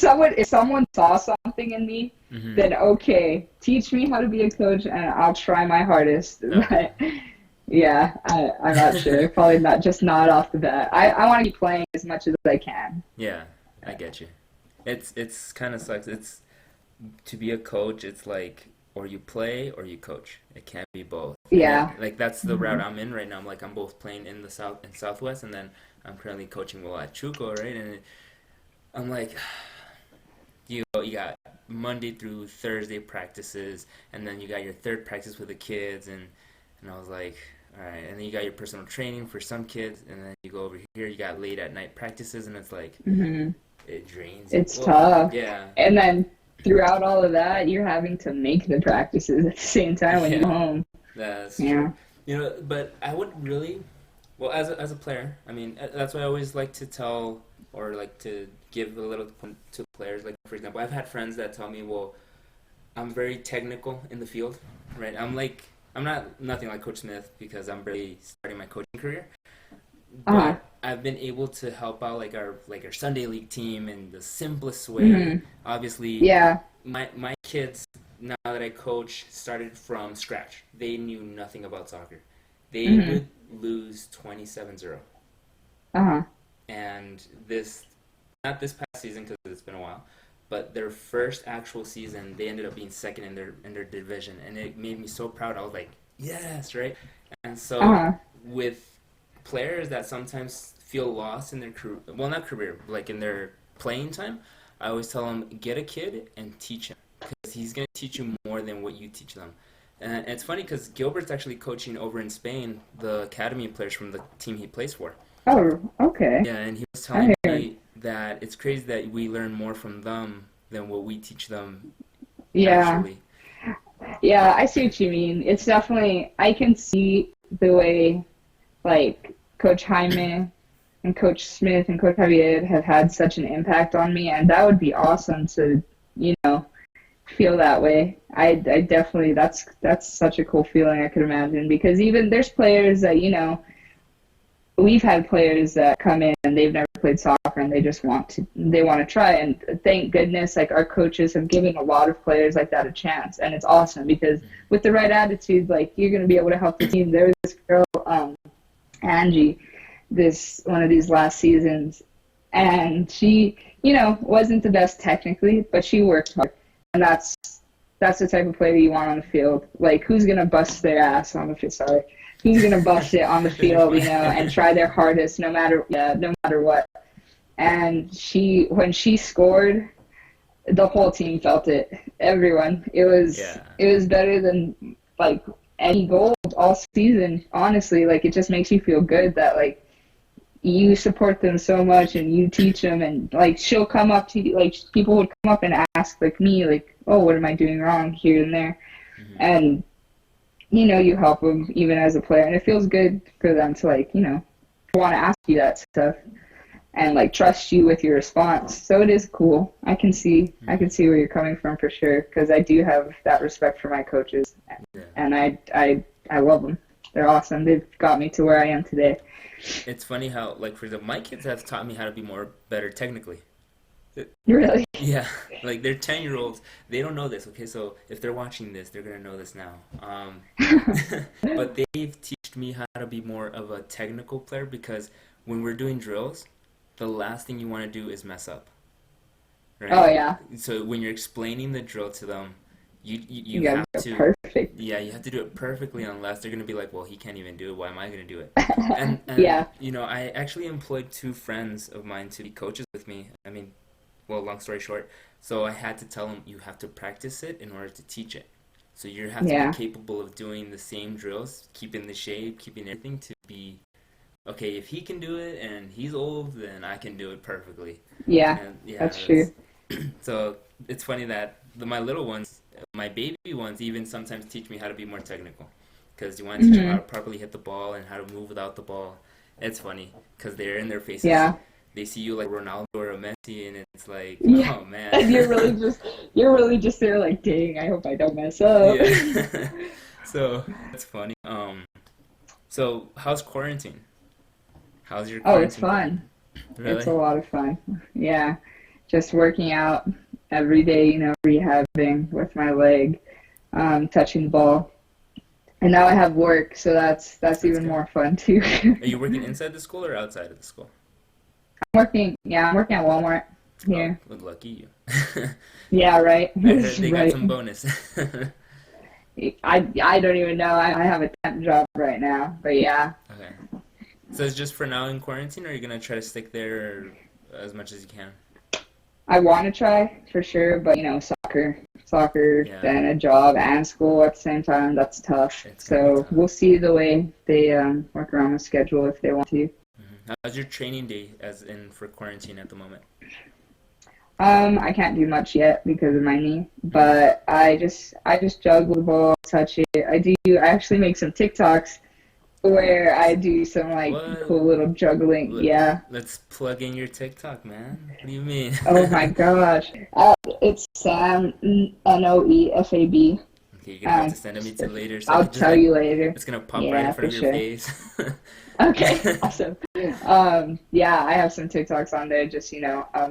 someone saw something in me, Hmm. then okay, teach me how to be a coach, and I'll try my hardest. Okay. But yeah, I'm not sure. Probably not. Just not off the bat. I want to be playing as much as I can. Yeah, I get you. It's kind of sucks. It's to be a coach, it's like or you play or you coach. It can't be both. And Yeah. like that's the route Hmm. I'm in right now. I'm both playing in the south and southwest, and then I'm currently coaching well at Chuco, right? And I'm like, you got Monday through Thursday practices, and then you got your third practice with the kids, and I was like, all right, and then you got your personal training for some kids, and then you go over here, you got late at night practices, and it's like Hmm. it drains you. It's Well, tough. yeah, And then throughout all of that, you're having to make the practices at the same time when you yeah, go home. that's true. Yeah. But I would really, well, as a player, I mean, that's why I always like to tell or like to give a little to players. Like for example, I've had friends that tell me, well, I'm very technical in the field, right? I'm not nothing like Coach Smith because I'm barely starting my coaching career, Uh-huh. but I've been able to help out like our Sunday league team in the simplest way. Hmm. Obviously, Yeah. my kids now that I coach started from scratch. They knew nothing about soccer. They Hmm. would lose 27-0. Uh-huh. And this not this past season because it's been a while, but their first actual season they ended up being second in their division, and it made me so proud. I was like, yes, right. And so Uh-huh. with players that sometimes feel lost in their career, well, not career, like in their playing time, I always tell them get a kid and teach him because he's gonna teach you more than what you teach them. And it's funny because Gilbert's actually coaching over in Spain the academy players from the team he plays for. Oh, okay. Yeah, and he was telling I heard. me that it's crazy that we learn more from them than what we teach them Yeah. naturally. Yeah, I see what you mean. It's definitely, I can see the way like Coach Jaime and Coach Smith and Coach Javier have had such an impact on me, and that would be awesome to, you know, feel that way. I definitely that's such a cool feeling I could imagine because even there's players that, we've had players that come in and they've never played soccer and they want to try, and thank goodness like our coaches have given a lot of players like that a chance, and it's awesome because with the right attitude like you're going to be able to help the team. There was this girl Angie this one of these last seasons, and she wasn't the best technically, but she worked hard, and that's the type of player you want on the field. Like who's going to bust their ass on the field, sorry, who's gonna bust it on the You're field, fine. and try their hardest no matter, yeah, no matter what. And when she scored, the whole team felt it. Everyone. Yeah. It was better than like any goal all season. Honestly, like it just makes you feel good that like you support them so much and you teach them, and like she'll come up to you, like people would come up and ask like me like, oh, what am I doing wrong here and there, Hmm. and you help them even as a player, and it feels good for them to like, want to ask you that stuff and like trust you with your response. So it is cool. I can Hmm. see where you're coming from for sure because I do have that respect for my coaches, Yeah. and I love them. They're awesome. They've got me to where I am today. It's funny how, like, for example, my kids have taught me how to be better technically. Really. Yeah, like they're 10-year-olds. They don't know this, okay? So if they're watching this, they're gonna know this now. But they've taught me how to be more of a technical player because when we're doing drills, the last thing you want to do is mess up, Oh right? yeah, So when you're explaining the drill to them, you you gotta have go to, perfect. perfect. Yeah, you have to do it perfectly unless they're gonna be like, well, he can't even do it. Why am I gonna do it? And Yeah. you know, I actually employed two friends of mine to be coaches with me. I mean, well, long story short, so I had to tell them you have to practice it in order to teach it. So you have to be Yeah. capable of doing the same drills, keeping the shape, keeping everything to be okay. If he can do it and he's old, then I can do it perfectly. Yeah. And yeah, That's that's true. so it's funny that my little ones, my baby ones, even sometimes teach me how to be more technical, because you want to teach them how to Hmm. properly hit the ball and how to move without the ball. It's funny because they're in their faces. Yeah. They see you like Ronaldo or a Messi, and it's like, Yeah. oh man, And you're really just there like, dang, I hope I don't mess up. yeah. So that's funny. So how's quarantine? How's your Oh, it's quarantine going? fun. It's Really? a lot of fun. Yeah. Just working out every day, rehabbing with my leg, touching the ball. And now I have work, so that's That's even good. more fun too. Are you working inside the school or outside of the school? I'm working at Walmart Oh, here. well, lucky you. Yeah, right. I heard they got Right. some bonus. I don't even know. I have a temp job right now, but yeah, Okay. So it's just for now in quarantine, or are you gonna try to stick there as much as you can? I want to try for sure, but soccer, Yeah, then a job and school at the same time. That's tough. it's gonna be So tough. we'll see the way they work around the schedule if they want to. How's your training day as in for quarantine at the moment? I can't do much yet because of my knee, Hmm. but I just juggle the ball, touch it. I actually make some TikToks where I do some like What? cool little juggling. Let, Yeah. let's plug in your TikTok, man. What do you mean? Oh my gosh. It's Sam Noefab. Okay, you're gonna have to Um, send it me to later so I I'll could just tell like you later. it's gonna pop right in Yeah, front for of your sure. face. Okay, awesome. Yeah, I have some TikToks on there, just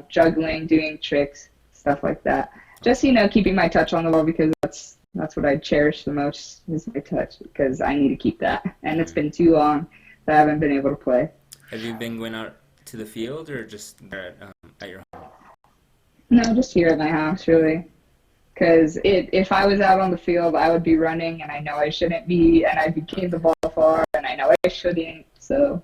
juggling, doing tricks, stuff like that. Just keeping my touch on the ball because that's what I cherish the most is my touch because I need to keep that, and it's Hmm. been too long that I haven't been able to play. Have you been going out to the field or just there at your home? No, just here at my house, really. Because if I was out on the field, I would be running, and I know I shouldn't be, and I'd be kicking the Okay. ball far, and I know I shouldn't. So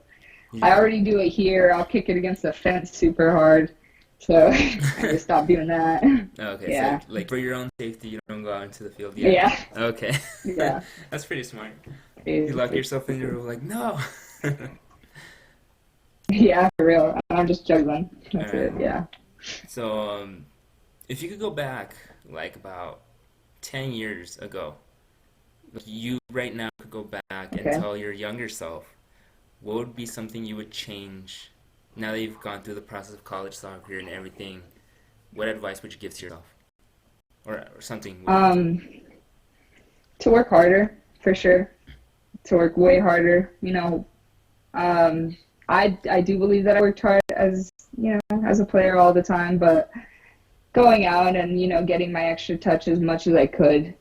I Yeah. already do it here. I'll kick it against the fence super hard. So I need to stop doing that. Okay, so Yeah. like for your own safety, you don't go out into the field yet. Yeah. Okay. Yeah. That's pretty smart. You lock Crazy. yourself in your room like, no. Yeah, for real. I'm just juggling. All That's right. it. Yeah. So, if you could go back like about 10 years ago, like you right now could go back and Okay. tell your younger self, what would be something you would change now that you've gone through the process of college soccer and everything? What advice would you give to yourself? Or something would you do? Um, to work harder, for sure. To work way harder. Um, I do believe that I worked hard as a player all the time, but going out and getting my extra touch as much as I could,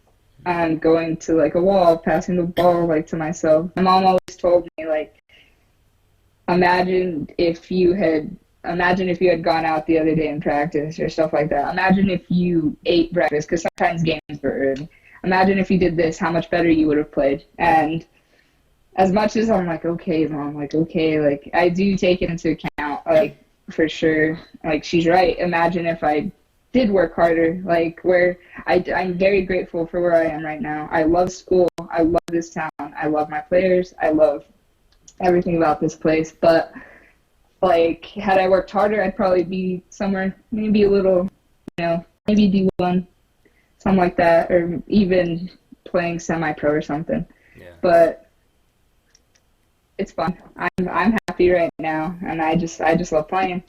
and going to like a wall, passing the ball like to myself. My mom always told me like, imagine if you had imagine if you had gone out the other day in practice or stuff like that. Imagine if you ate breakfast because sometimes games were early. Imagine if you did this, how much better you would have played. And as much as I'm like, okay, mom, like, okay, like, I do take it into account, like, for sure. Like, she's right. Imagine if I did work harder, like, I'm very grateful for where I am right now. I love school. I love this town. I love my players. I love everything about this place. But, like, had I worked harder, I'd probably be somewhere, maybe a little, maybe D1, something like that, or even playing semi-pro or something. Yeah. But it's fun. I'm happy right now, and I just love playing.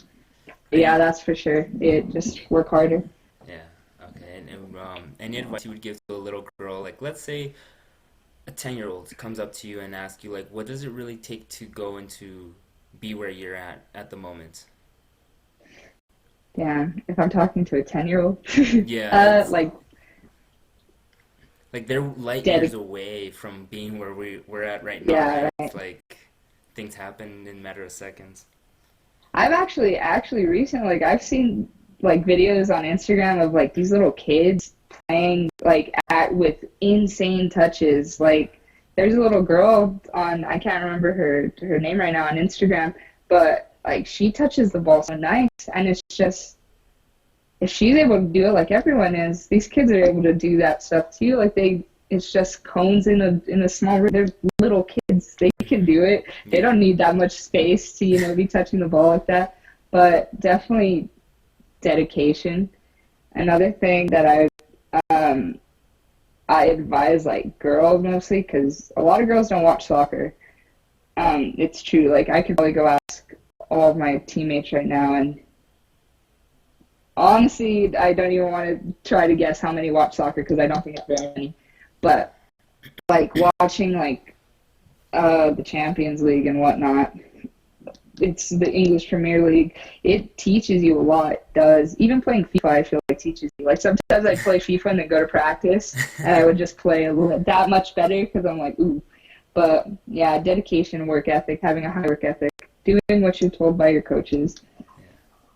Are Yeah, you? that's for sure. It just work harder. Yeah. Okay. And any advice you would give to a little girl, like let's say a 10-year-old comes up to you and asks you like, what does it really take to go into be where you're at the moment? Yeah, if I'm talking to a 10-year-old, Yeah, it's like like they're light years dedic. away from being where we're at right now, Yeah, right? right. It's like things happen in a matter of seconds. I've actually recently, like I've seen like videos on Instagram of like these little kids playing like with insane touches. Like there's a little girl on, I can't remember her name right now on Instagram, but like she touches the ball so nice, and it's just, if she's able to do it like everyone is, these kids are able to do that stuff too. Like it's just cones in a small room. They're little kids. They can do it. They don't need that much space to, be touching the ball like that. But definitely dedication. Another thing that I advise like girls mostly, because a lot of girls don't watch soccer. It's true. Like I could probably go ask all of my teammates right now, and honestly, I don't even want to try to guess how many watch soccer, because I don't think it's very many. But like watching like the Champions League and whatnot, it's the English Premier League. It teaches you a lot. It does. Even playing FIFA, I feel like teaches you. Like sometimes I play FIFA and then go to practice, and I would just play a little that much better because I'm like, ooh. But yeah, dedication, work ethic, having a high work ethic, doing what you're told by your coaches,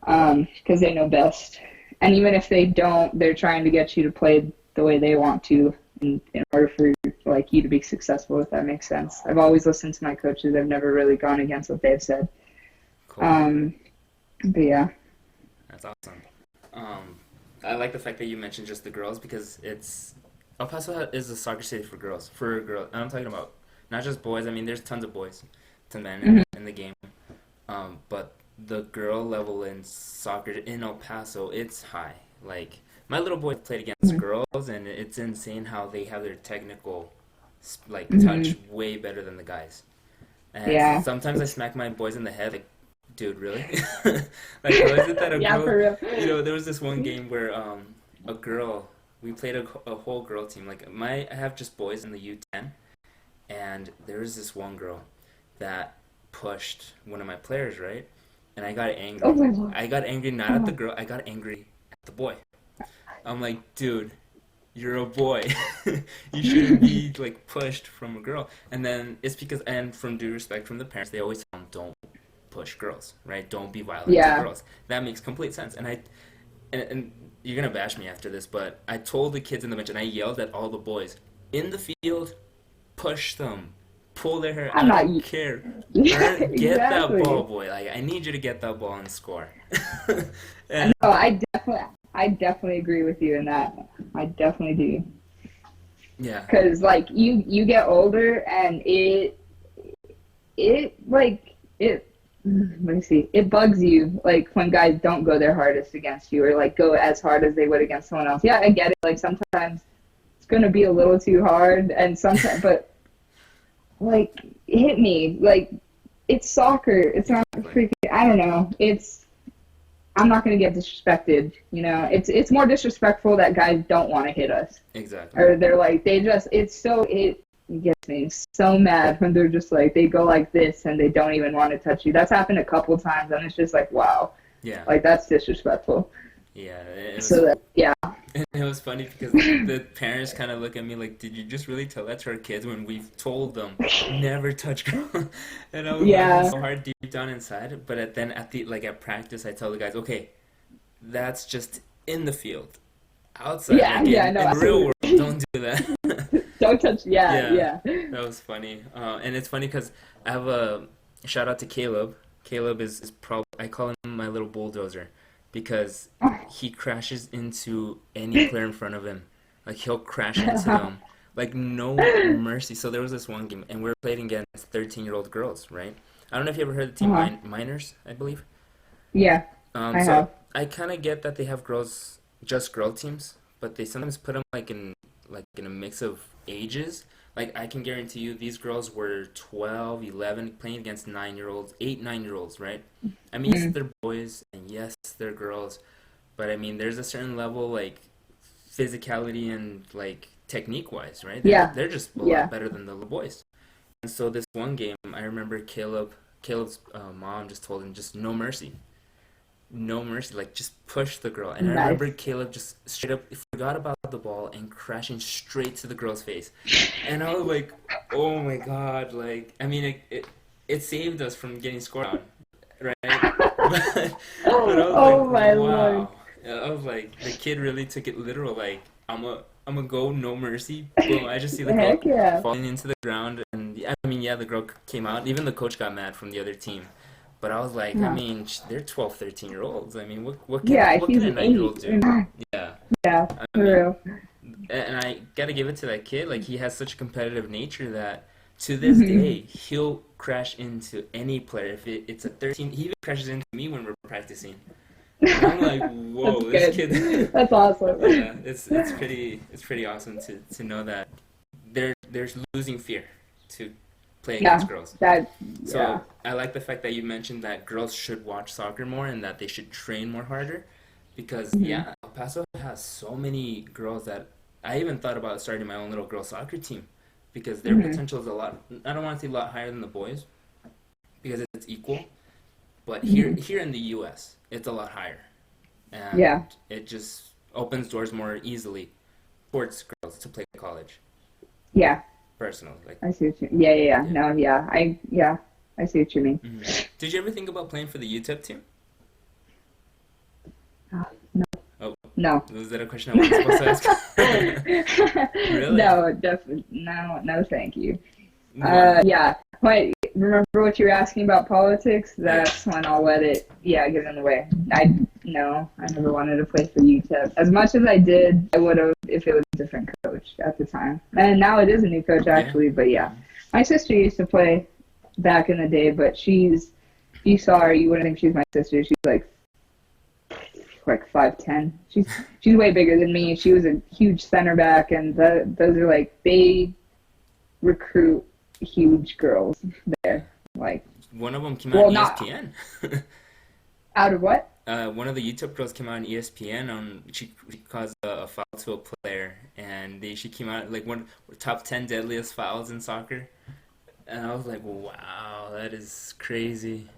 because they know best. And even if they don't, they're trying to get you to play the way they want to in order for like you to be successful, if that makes sense. I've always listened to my coaches. I've never really gone against what they've said. Cool. But yeah. That's awesome. I like the fact that you mentioned just the girls, because El Paso is a soccer city for girls. And I'm talking about not just boys. I mean, there's tons of boys to men in the game. But the girl level in soccer in El Paso, it's high. Like, my little boy played against girls, and it's insane how they have their technical touch way better than the guys. And sometimes I smack my boys in the head, like, dude, really? Like, how is it that a girl? For real. There was this one game where a girl, we played a whole girl team. Like, I have just boys in the U10, and there was this one girl that pushed one of my players, right? And I got angry. Oh my God. I got angry not at the girl, I got angry at the boy. I'm like, dude, you're a boy. You shouldn't be like pushed from a girl. And then it's because, and from due respect from the parents, they always tell them, don't push girls, right? Don't be violent to girls. That makes complete sense. And and you're gonna bash me after this, but I told the kids in the bench, and I yelled at all the boys in the field, push them, pull their hair. I don't care. Get that ball, boy. Like, I need you to get that ball and score. And no, I definitely agree with you in that. I definitely do. Yeah. Because like you get older, and let me see, it bugs you like when guys don't go their hardest against you, or like go as hard as they would against someone else. Yeah, I get it. Like sometimes it's gonna be a little too hard, and sometimes, but like hit me. Like, it's soccer. It's not freaking. I don't know. I'm not gonna get disrespected. It's more disrespectful that guys don't want to hit us. Exactly. Or they're like, it gets me so mad when they're just like, they go like this and they don't even want to touch you. That's happened a couple times, and it's just like, wow. Yeah. Like, that's disrespectful. Yeah. It was funny because the parents kind of look at me like, did you just really tell that to our kids when we've told them never touch girls? And I was like, so hard deep down inside. But at practice, I tell the guys, okay, that's just in the field. Outside, in real world, don't do that. Don't touch. Yeah. That was funny. And it's funny because I have a shout out to Caleb. Caleb is probably, I call him my little bulldozer, because he crashes into any player in front of him. Like, he'll crash into them. Like, no mercy. So there was this one game, and we were playing against 13-year-old girls, right? I don't know if you ever heard of the team Miners, I believe. Yeah, I have. I kind of get that they have just girl teams, but they sometimes put them in a mix of ages. Like, I can guarantee you these girls were 12, 11, playing against 9-year-olds, 8, 9-year-olds, right? I mean, yes, they're boys, and yes, they're girls, but I mean, there's a certain level, like, physicality and, like, technique-wise, right? They're just a lot better than the little boys. And so this one game, I remember Caleb's mom just told him, just no mercy. No mercy, like, just push the girl. And I remember Caleb just straight up forgot about the ball and crashing straight to the girl's face. And I was like, oh my God, like, I mean, it saved us from getting scored on, right? but I was my Lord. I was like, the kid really took it literal, like, I'm I'm gonna go no mercy. Boom! I just see the girl Heck yeah. falling into the ground, and yeah, I mean, yeah, the girl came out. Even the coach got mad from the other team. But I was like, I Huh. mean, they're 12, 13 year olds. I mean, Yeah, what can he's a 9 year old eight. do? Yeah, Yeah, I for mean, real. and I gotta give it to that kid. Like he has such a competitive nature that to this Hmm. day he'll crash into any player. It's a 13, he even crashes into me when we're practicing. And I'm like, That's whoa, this good. kid. That's awesome. Yeah, it's pretty awesome to know that there's losing fear to play against Yeah, girls. yeah. So I like the fact that you mentioned that girls should watch soccer more and that they should train more harder, because Hmm. yeah, El Paso has so many girls that I even thought about starting my own little girls soccer team, because their Hmm. potential is a lot. I don't want to say a lot higher than the boys because it's equal, but Hmm. here in the U.S. it's a lot higher, Yeah, and it just opens doors more easily towards girls to play college. yeah. Personally, like, I see what you. Yeah, yeah, yeah. yeah. No, yeah. Yeah. I see what you mean. Did you ever think about playing for the UTEP team? Oh, no, Oh, no. was that a question I wasn't supposed to ask? Really? No, definitely no, no, thank you. Why? Yeah. But remember what you were asking about politics? Yeah. That's when I'll let it, yeah, get in the way. I no, I never wanted to play for UTEP. As much as I did, I would have if it was a different coach at the time. And now it is a new coach Yeah. actually. But yeah, my sister used to play back in the day, but she's if you saw her, you wouldn't think she's my sister. She's like 5'10". She's way bigger than me. She was a huge center back, and those are like they recruit huge girls there. Like, One of them came out on well, not ESPN. out of what? One of the UTEP girls came out on ESPN on she caused a foul to a player, and she came out like one top 10 deadliest fouls in soccer, and I was like, wow, that is crazy.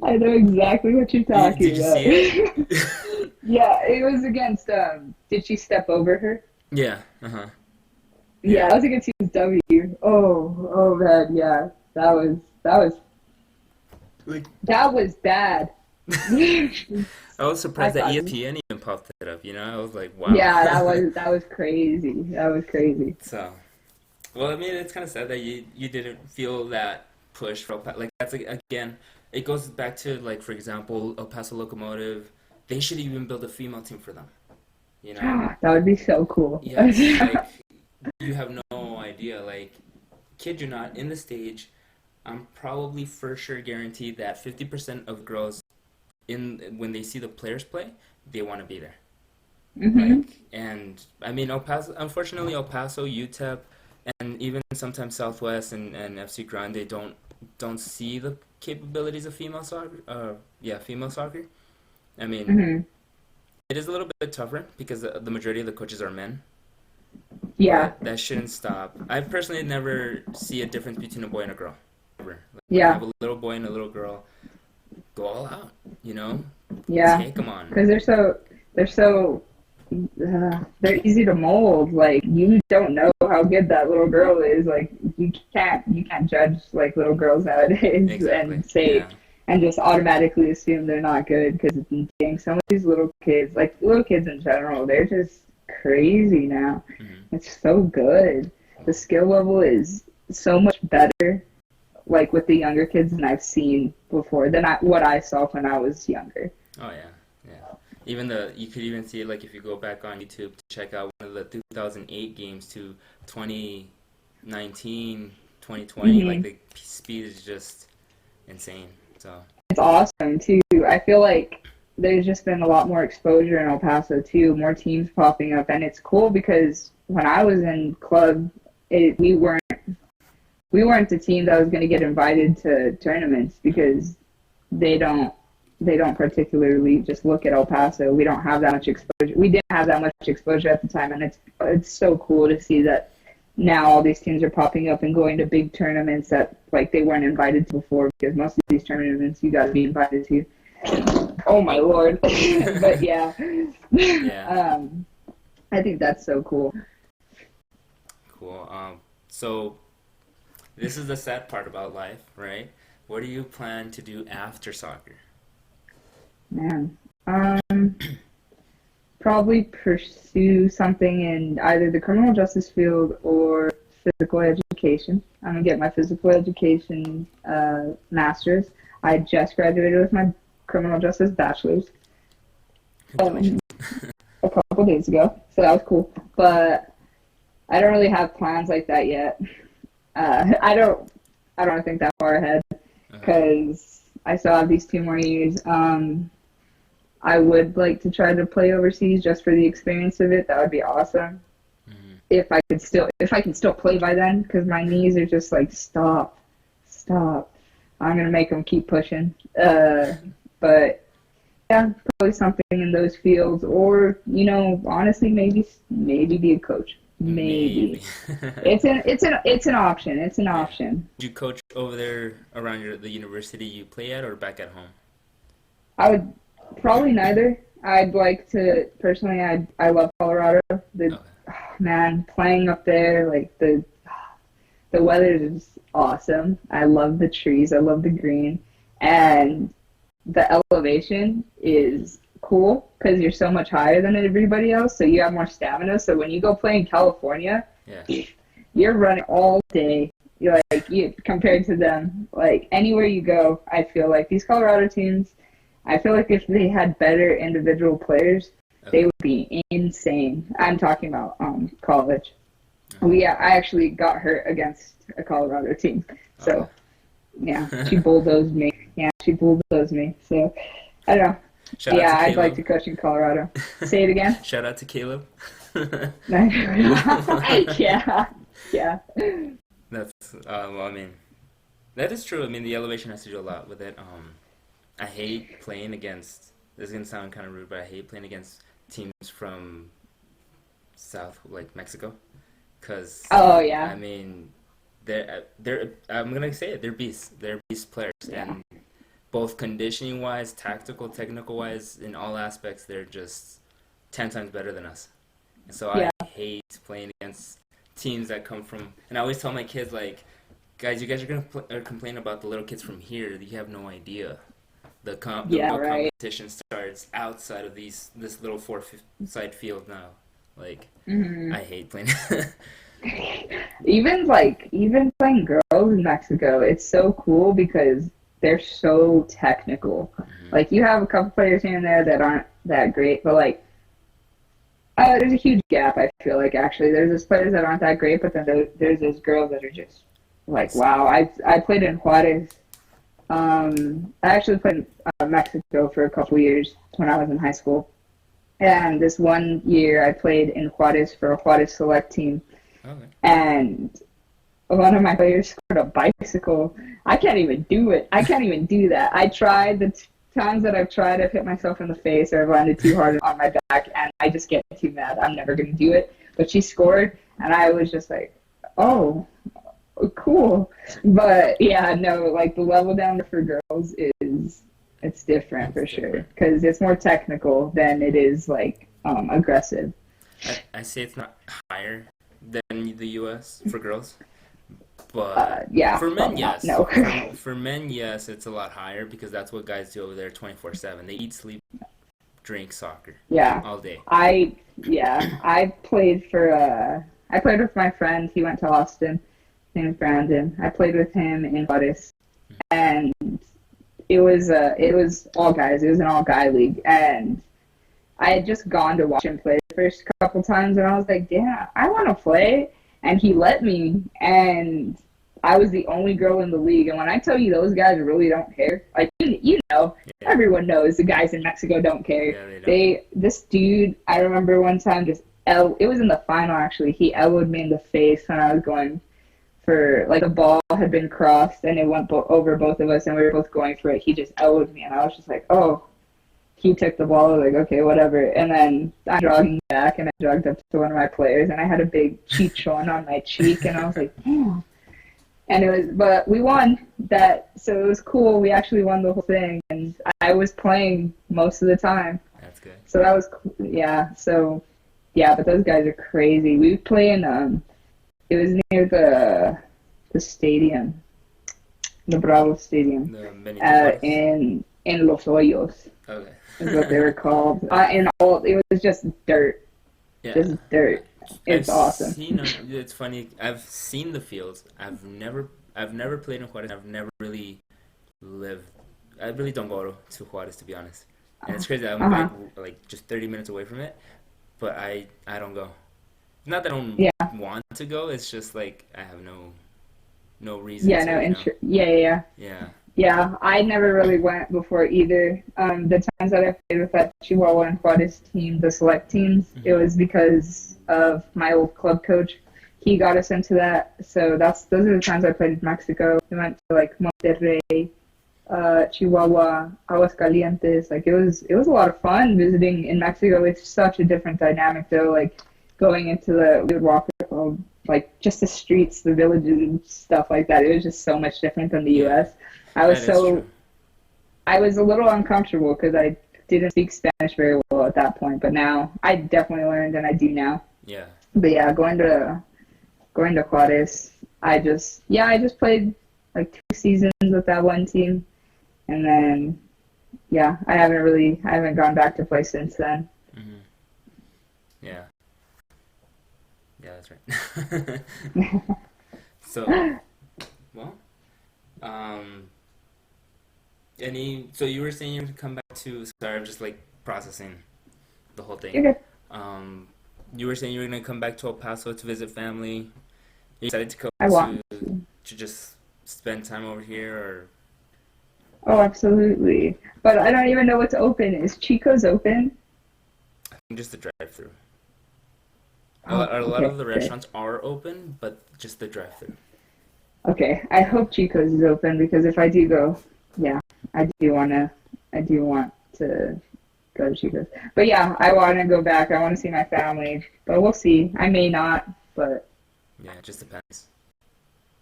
I know exactly what you're Did talking you about. see it? Yeah, it was against. Did she step over her? Yeah. Uh huh. Yeah, Yeah. that was against USW. Oh man, yeah, that was Like that was bad. I was I surprised that thought, ESPN even popped it up. I was like, wow. yeah, that was crazy. That was crazy. So, well, I mean, it's kind of sad that you didn't feel that push for El Paso. Like that's again, it goes back to like for example, El Paso Locomotive. They should even build a female team for them. You know? That would be so cool. Yes. Like you have no idea. Like, kid you not, in the stage, I'm probably for sure guaranteed that 50% of girls in when they see the players play, they want to be there. Hmm. Like, and I mean, El Paso, unfortunately, El Paso, UTEP, and even sometimes Southwest and FC Grande don't see the capabilities of female soccer. Yeah, female soccer. I mean, Hmm. it is a little bit tougher because the majority of the coaches are men, Yeah, but that shouldn't stop. I personally never see a difference between a boy and a girl. Ever. Like, when I yeah, have a little boy and a little girl, go all out. You know, yeah. take them on. Because they're easy to mold. Like, you don't know how good that little girl is. Like, you can't judge like little girls nowadays Exactly. and say Yeah. and just automatically assume they're not good because dang, some of these little kids, like little kids in general, they're just crazy now. Hmm. It's so good. The skill level is so much better, like with the younger kids than I've seen before than what I saw when I was younger. Oh yeah. Yeah. Even you could even see it like if you go back on YouTube to check out one of the 2008 games to 2019, 2020. Like Hmm. the speed is just insane. So. It's awesome too. I feel like there's just been a lot more exposure in El Paso too, more teams popping up, and it's cool because when I was in club, we weren't the team that was going to get invited to tournaments because they don't they don't particularly just look at El Paso. We don't have that much exposure. We didn't have that much exposure at the time, and it's so cool to see that now all these teams are popping up and going to big tournaments that like they weren't invited to before because most of these tournaments you got to be invited to. Oh my lord! But yeah, Yeah. I think that's so cool. Cool. So this is the sad part about life, right? What do you plan to do after soccer? Man. Um, probably pursue something in either the criminal justice field or physical education. I'm gonna get my physical education master's. I just graduated with my criminal justice bachelor's Congratulations. a couple days ago, so that was cool. But I don't really have plans like that yet. I don't think that far ahead because I still have these 2 more years. I would like to try to play overseas just for the experience of it. That would be awesome. Mm-hmm. If I can still play by then, because my knees are just like stop. I'm gonna make them keep pushing. But yeah, probably something in those fields, or honestly, maybe be a coach. Maybe. It's an option. It's an option. Did you coach over there around the university you play at, or back at home? I would probably neither. I'd like to personally. I love Colorado. Man, playing up there, like the weather is awesome. I love the trees. I love the green, and the elevation is cool because you're so much higher than everybody else, so you have more stamina. So when you go play in California, you're running all day. You're compared to them, like anywhere you go, I feel like these Colorado teams. I feel like if they had better individual players, they would be insane. I'm talking about college. I actually got hurt against a Colorado team, so yeah, she bulldozed me. So I don't know. I'd like to coach in Colorado. Say it again. Shout out to Caleb. Yeah. That's well, I mean, that is true. I mean, the elevation has to do a lot with it. I hate playing against. This is gonna sound kind of rude, but I hate playing against teams from South, like Mexico, because I mean, they're I'm gonna say it. They're beasts. They're beast players, and both conditioning wise, technical wise, in all aspects, they're just 10 times better than us. And so I hate playing against teams that come from. And I always tell my kids, like, guys, you guys are gonna complain about the little kids from here. You have no idea. The real competition starts outside of this little four-side field now. Like, I hate playing. Even playing girls in Mexico, it's so cool because they're so technical. Like, you have a couple players here and there that aren't that great, but like, there's a huge gap. I feel like actually there's those players that aren't that great, but then there's those girls that are just like, wow. I played in Juarez. I actually played in Mexico for a couple years when I was in high school, and this one year I played in Juarez for a Juarez select team, and one of my players scored a bicycle. I can't even do it. I can't even do that. I tried. The times that I've tried, I've hit myself in the face or I've landed too hard on my back, and I just get too mad. I'm never going to do it. But she scored, and I was just like, oh, cool. But, yeah, no, like the level down for girls it's different for sure because it's more technical than it is, like, aggressive. I say it's not higher than the U.S. for girls. But for men, yes. No. For men, yes, it's a lot higher because that's what guys do over there 24/7. They eat, sleep, drink, soccer. Yeah. All day. I played with my friend. He went to Austin. His name is Brandon. I played with him in Juarez, and it was all guys. It was an all guy league, and I had just gone to watch him play the first couple times, and I was like, damn, I want to play. And he let me, and I was the only girl in the league. And when I tell you those guys really don't care, like, everyone knows the guys in Mexico don't care. Yeah, this dude, I remember one time it was in the final actually, he elbowed me in the face when I was going for, like, the ball had been crossed and it went over both of us and we were both going for it. He just elbowed me and I was just like, oh. He took the ball, I was like, okay, whatever. And then I'm jogging back, and I jogged up to one of my players, and I had a big chichon on my cheek, and I was like, damn. And but we won that, so it was cool. We actually won the whole thing, and I was playing most of the time. That's good. So that was cool. Yeah, so, yeah, but those guys are crazy. We would play in, it was near the stadium, the Bravo Stadium. The mini in Los Hoyos Okay. is what they were called. And all it was Yeah. just dirt. I've It's awesome. seen them. It's funny. I've seen the fields. I've never played in Juarez. I've never really lived. I really don't go to Juarez, to be honest. And it's crazy. I'm Uh-huh. like just 30 minutes away from it, but I don't go. Not that I don't Yeah. want to go. It's just like I have no reason Yeah, no, to. yeah, yeah, yeah. Yeah. Yeah, I never really went before either. The times that I played with that Chihuahua and Juarez team, the select teams, it Hmm. was because of my old club coach. He got us into that. So those are the times I played in Mexico. We went to like Monterrey, Chihuahua, Aguascalientes. Like it was a lot of fun visiting in Mexico. It's such a different dynamic though. Like going into we would walk like just the streets, the villages and stuff like that. It was just so much different than the Yeah. U.S. I was That is so true. I was a little uncomfortable because I didn't speak Spanish very well at that point. But now I definitely learned and I do now. Yeah. But yeah, going to Juarez, I just played like 2 seasons with that one team, and then yeah, I haven't gone back to play since then. Hmm. Yeah. Yeah, that's right. So, well, um, so you were saying you're gonna come back to, sorry, I'm just like processing the whole thing. You're good. Um, you were saying you were gonna come back to El Paso to visit family. You decided to come I want to. to just spend time over here, or Oh, absolutely. But I don't even know what's open. Is Chico's open? just the drive-through. Oh, A lot okay, of the okay. restaurants are open, but just the drive-through. Okay, I hope Chico's is open because if I do go, yeah, I do want to go to Chico's. But yeah, I want to go back. I want to see my family, but we'll see. I may not, but Yeah, it just depends.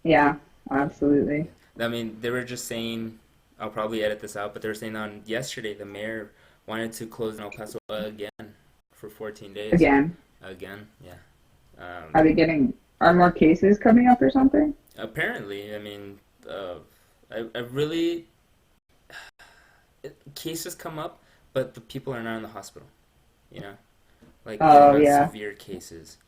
yeah, absolutely. Yeah. I mean, they were just saying, I'll probably edit this out, but they were saying on yesterday the mayor wanted to close in El Paso again for 14 days. Again, Again, yeah. are they getting, are more cases coming up or something? Apparently, I mean, I really cases come up, but the people are not in the hospital. You know, like they're Oh not yeah, severe cases.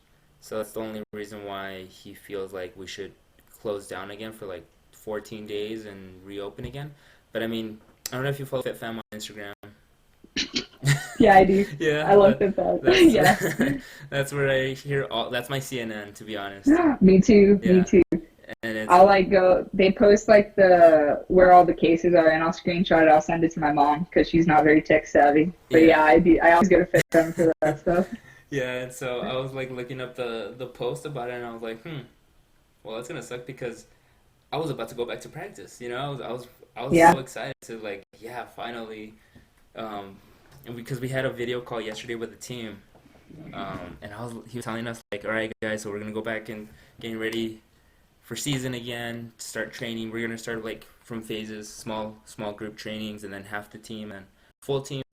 So that's the only reason why he feels like we should close down again for like 14 days and reopen again. But I mean, I don't know if you follow FitFam on Instagram. yeah, I do. Yeah, I looked at that. that's Yeah, that's where I hear all. That's my CNN, to be honest. me too, me Yeah, too. and it's I'll like go. They post like the where all the cases are, and I'll screenshot it. I'll send it to my mom because she's not very tech savvy. But yeah. yeah, I do. I always go to FitFM for that stuff. Yeah, and so I was like looking up the post about it, and I was like, well, that's gonna suck because I was about to go back to practice. You know, I was Yeah. so excited to like, yeah, finally, um, and because we had a video call yesterday with the team, and he was telling us like, all right, guys, so we're gonna go back and getting ready for season again, start training. We're gonna start like from phases, small group trainings, and then half the team and full team.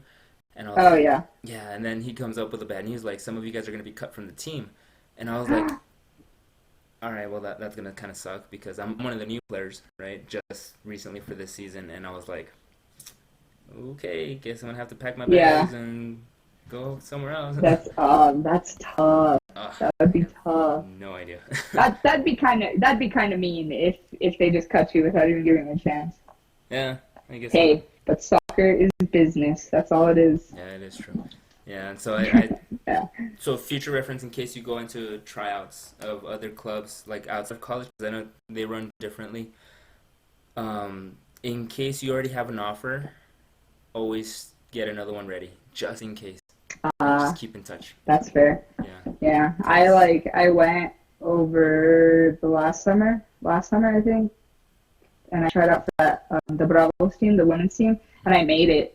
And I was Oh like, yeah. yeah. And then he comes up with the bad news, like some of you guys are gonna be cut from the team. And I was like, all right, well that's gonna kind of suck because I'm one of the new players, right? Just recently for this season, and I was like, okay, guess I'm gonna have to pack my Yeah. bags and go somewhere else. That's tough. Ugh, That would I be have tough. no idea. That'd be kind of mean if they just cut you without even giving you a chance. Yeah, I guess so. Hey, but soccer is business. That's all it is. Yeah, it is true. Yeah, and so Yeah. so future reference in case you go into tryouts of other clubs like outside of college, 'cause I know they run differently. In case you already have an offer, always get another one ready, just in case. Uh, Just keep in touch. that's fair. Yeah, Yeah. because I went over the last summer I think, and I tried out for that the Bravos team, the women's team, and I made it.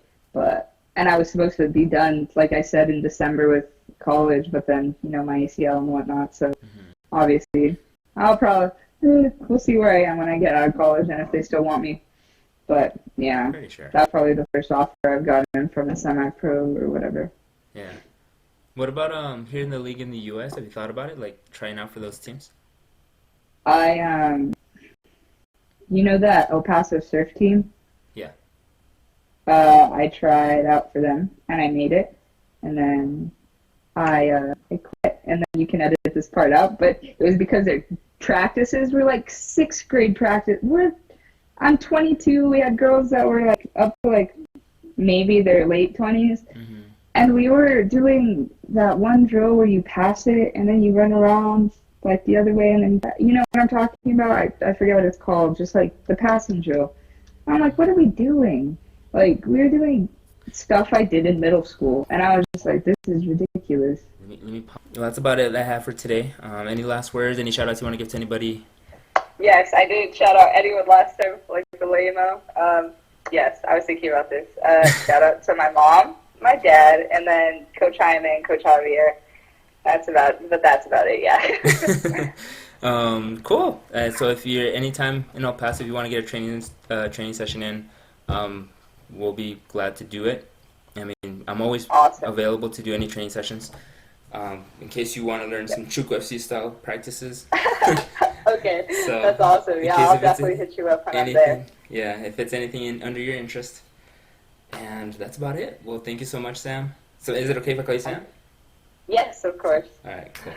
And I was supposed to be done, like I said, in December with college, but then my ACL and whatnot. So hmm obviously, I'll probably we'll see where I am when I get out of college and if they still want me. But I'm yeah, pretty sure. that's probably the first offer I've gotten from a semi-pro or whatever. Yeah. What about here in the league in the U.S.? Have you thought about it, like trying out for those teams? I that El Paso surf team. Yeah. I tried out for them and I made it, and then I quit. And then you can edit this part out, but it was because their practices were like sixth grade practice. I'm 22. We had girls that were like up to like maybe their late 20s, Mm-hmm. and we were doing that one drill where you pass it and then you run around like the other way, and then you know what I'm talking about. I forget what it's called, just like the passing drill. I'm like, what are we doing? Like, we were doing stuff I did in middle school, and I was just like, this is ridiculous. Well, that's about it I have for today. Any last words? Any shout outs you want to give to anybody? Yes, I did shout out anyone last time, like the lame-o. Yes, I was thinking about this. Shout out to my mom, my dad, and then Coach Jaime and Coach Javier. That's about it, yeah. Cool. So if you're anytime in El Paso, if you want to get a training session in, we'll be glad to do it. I mean, I'm always Awesome. available to do any training sessions. In case you want to learn some Chuco FC style practices. Okay, So, that's awesome. in Yeah, case I'll if it's definitely hit you up when I'm there. anything, yeah, if it's anything under your interest. And that's about it. Well, thank you so much, Sam. So is it okay if I call you Sam? Yes, of course. All right, cool.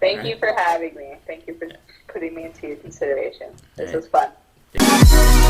Thank All you right. for having me. Thank you for putting me into your consideration. This All was fun. right.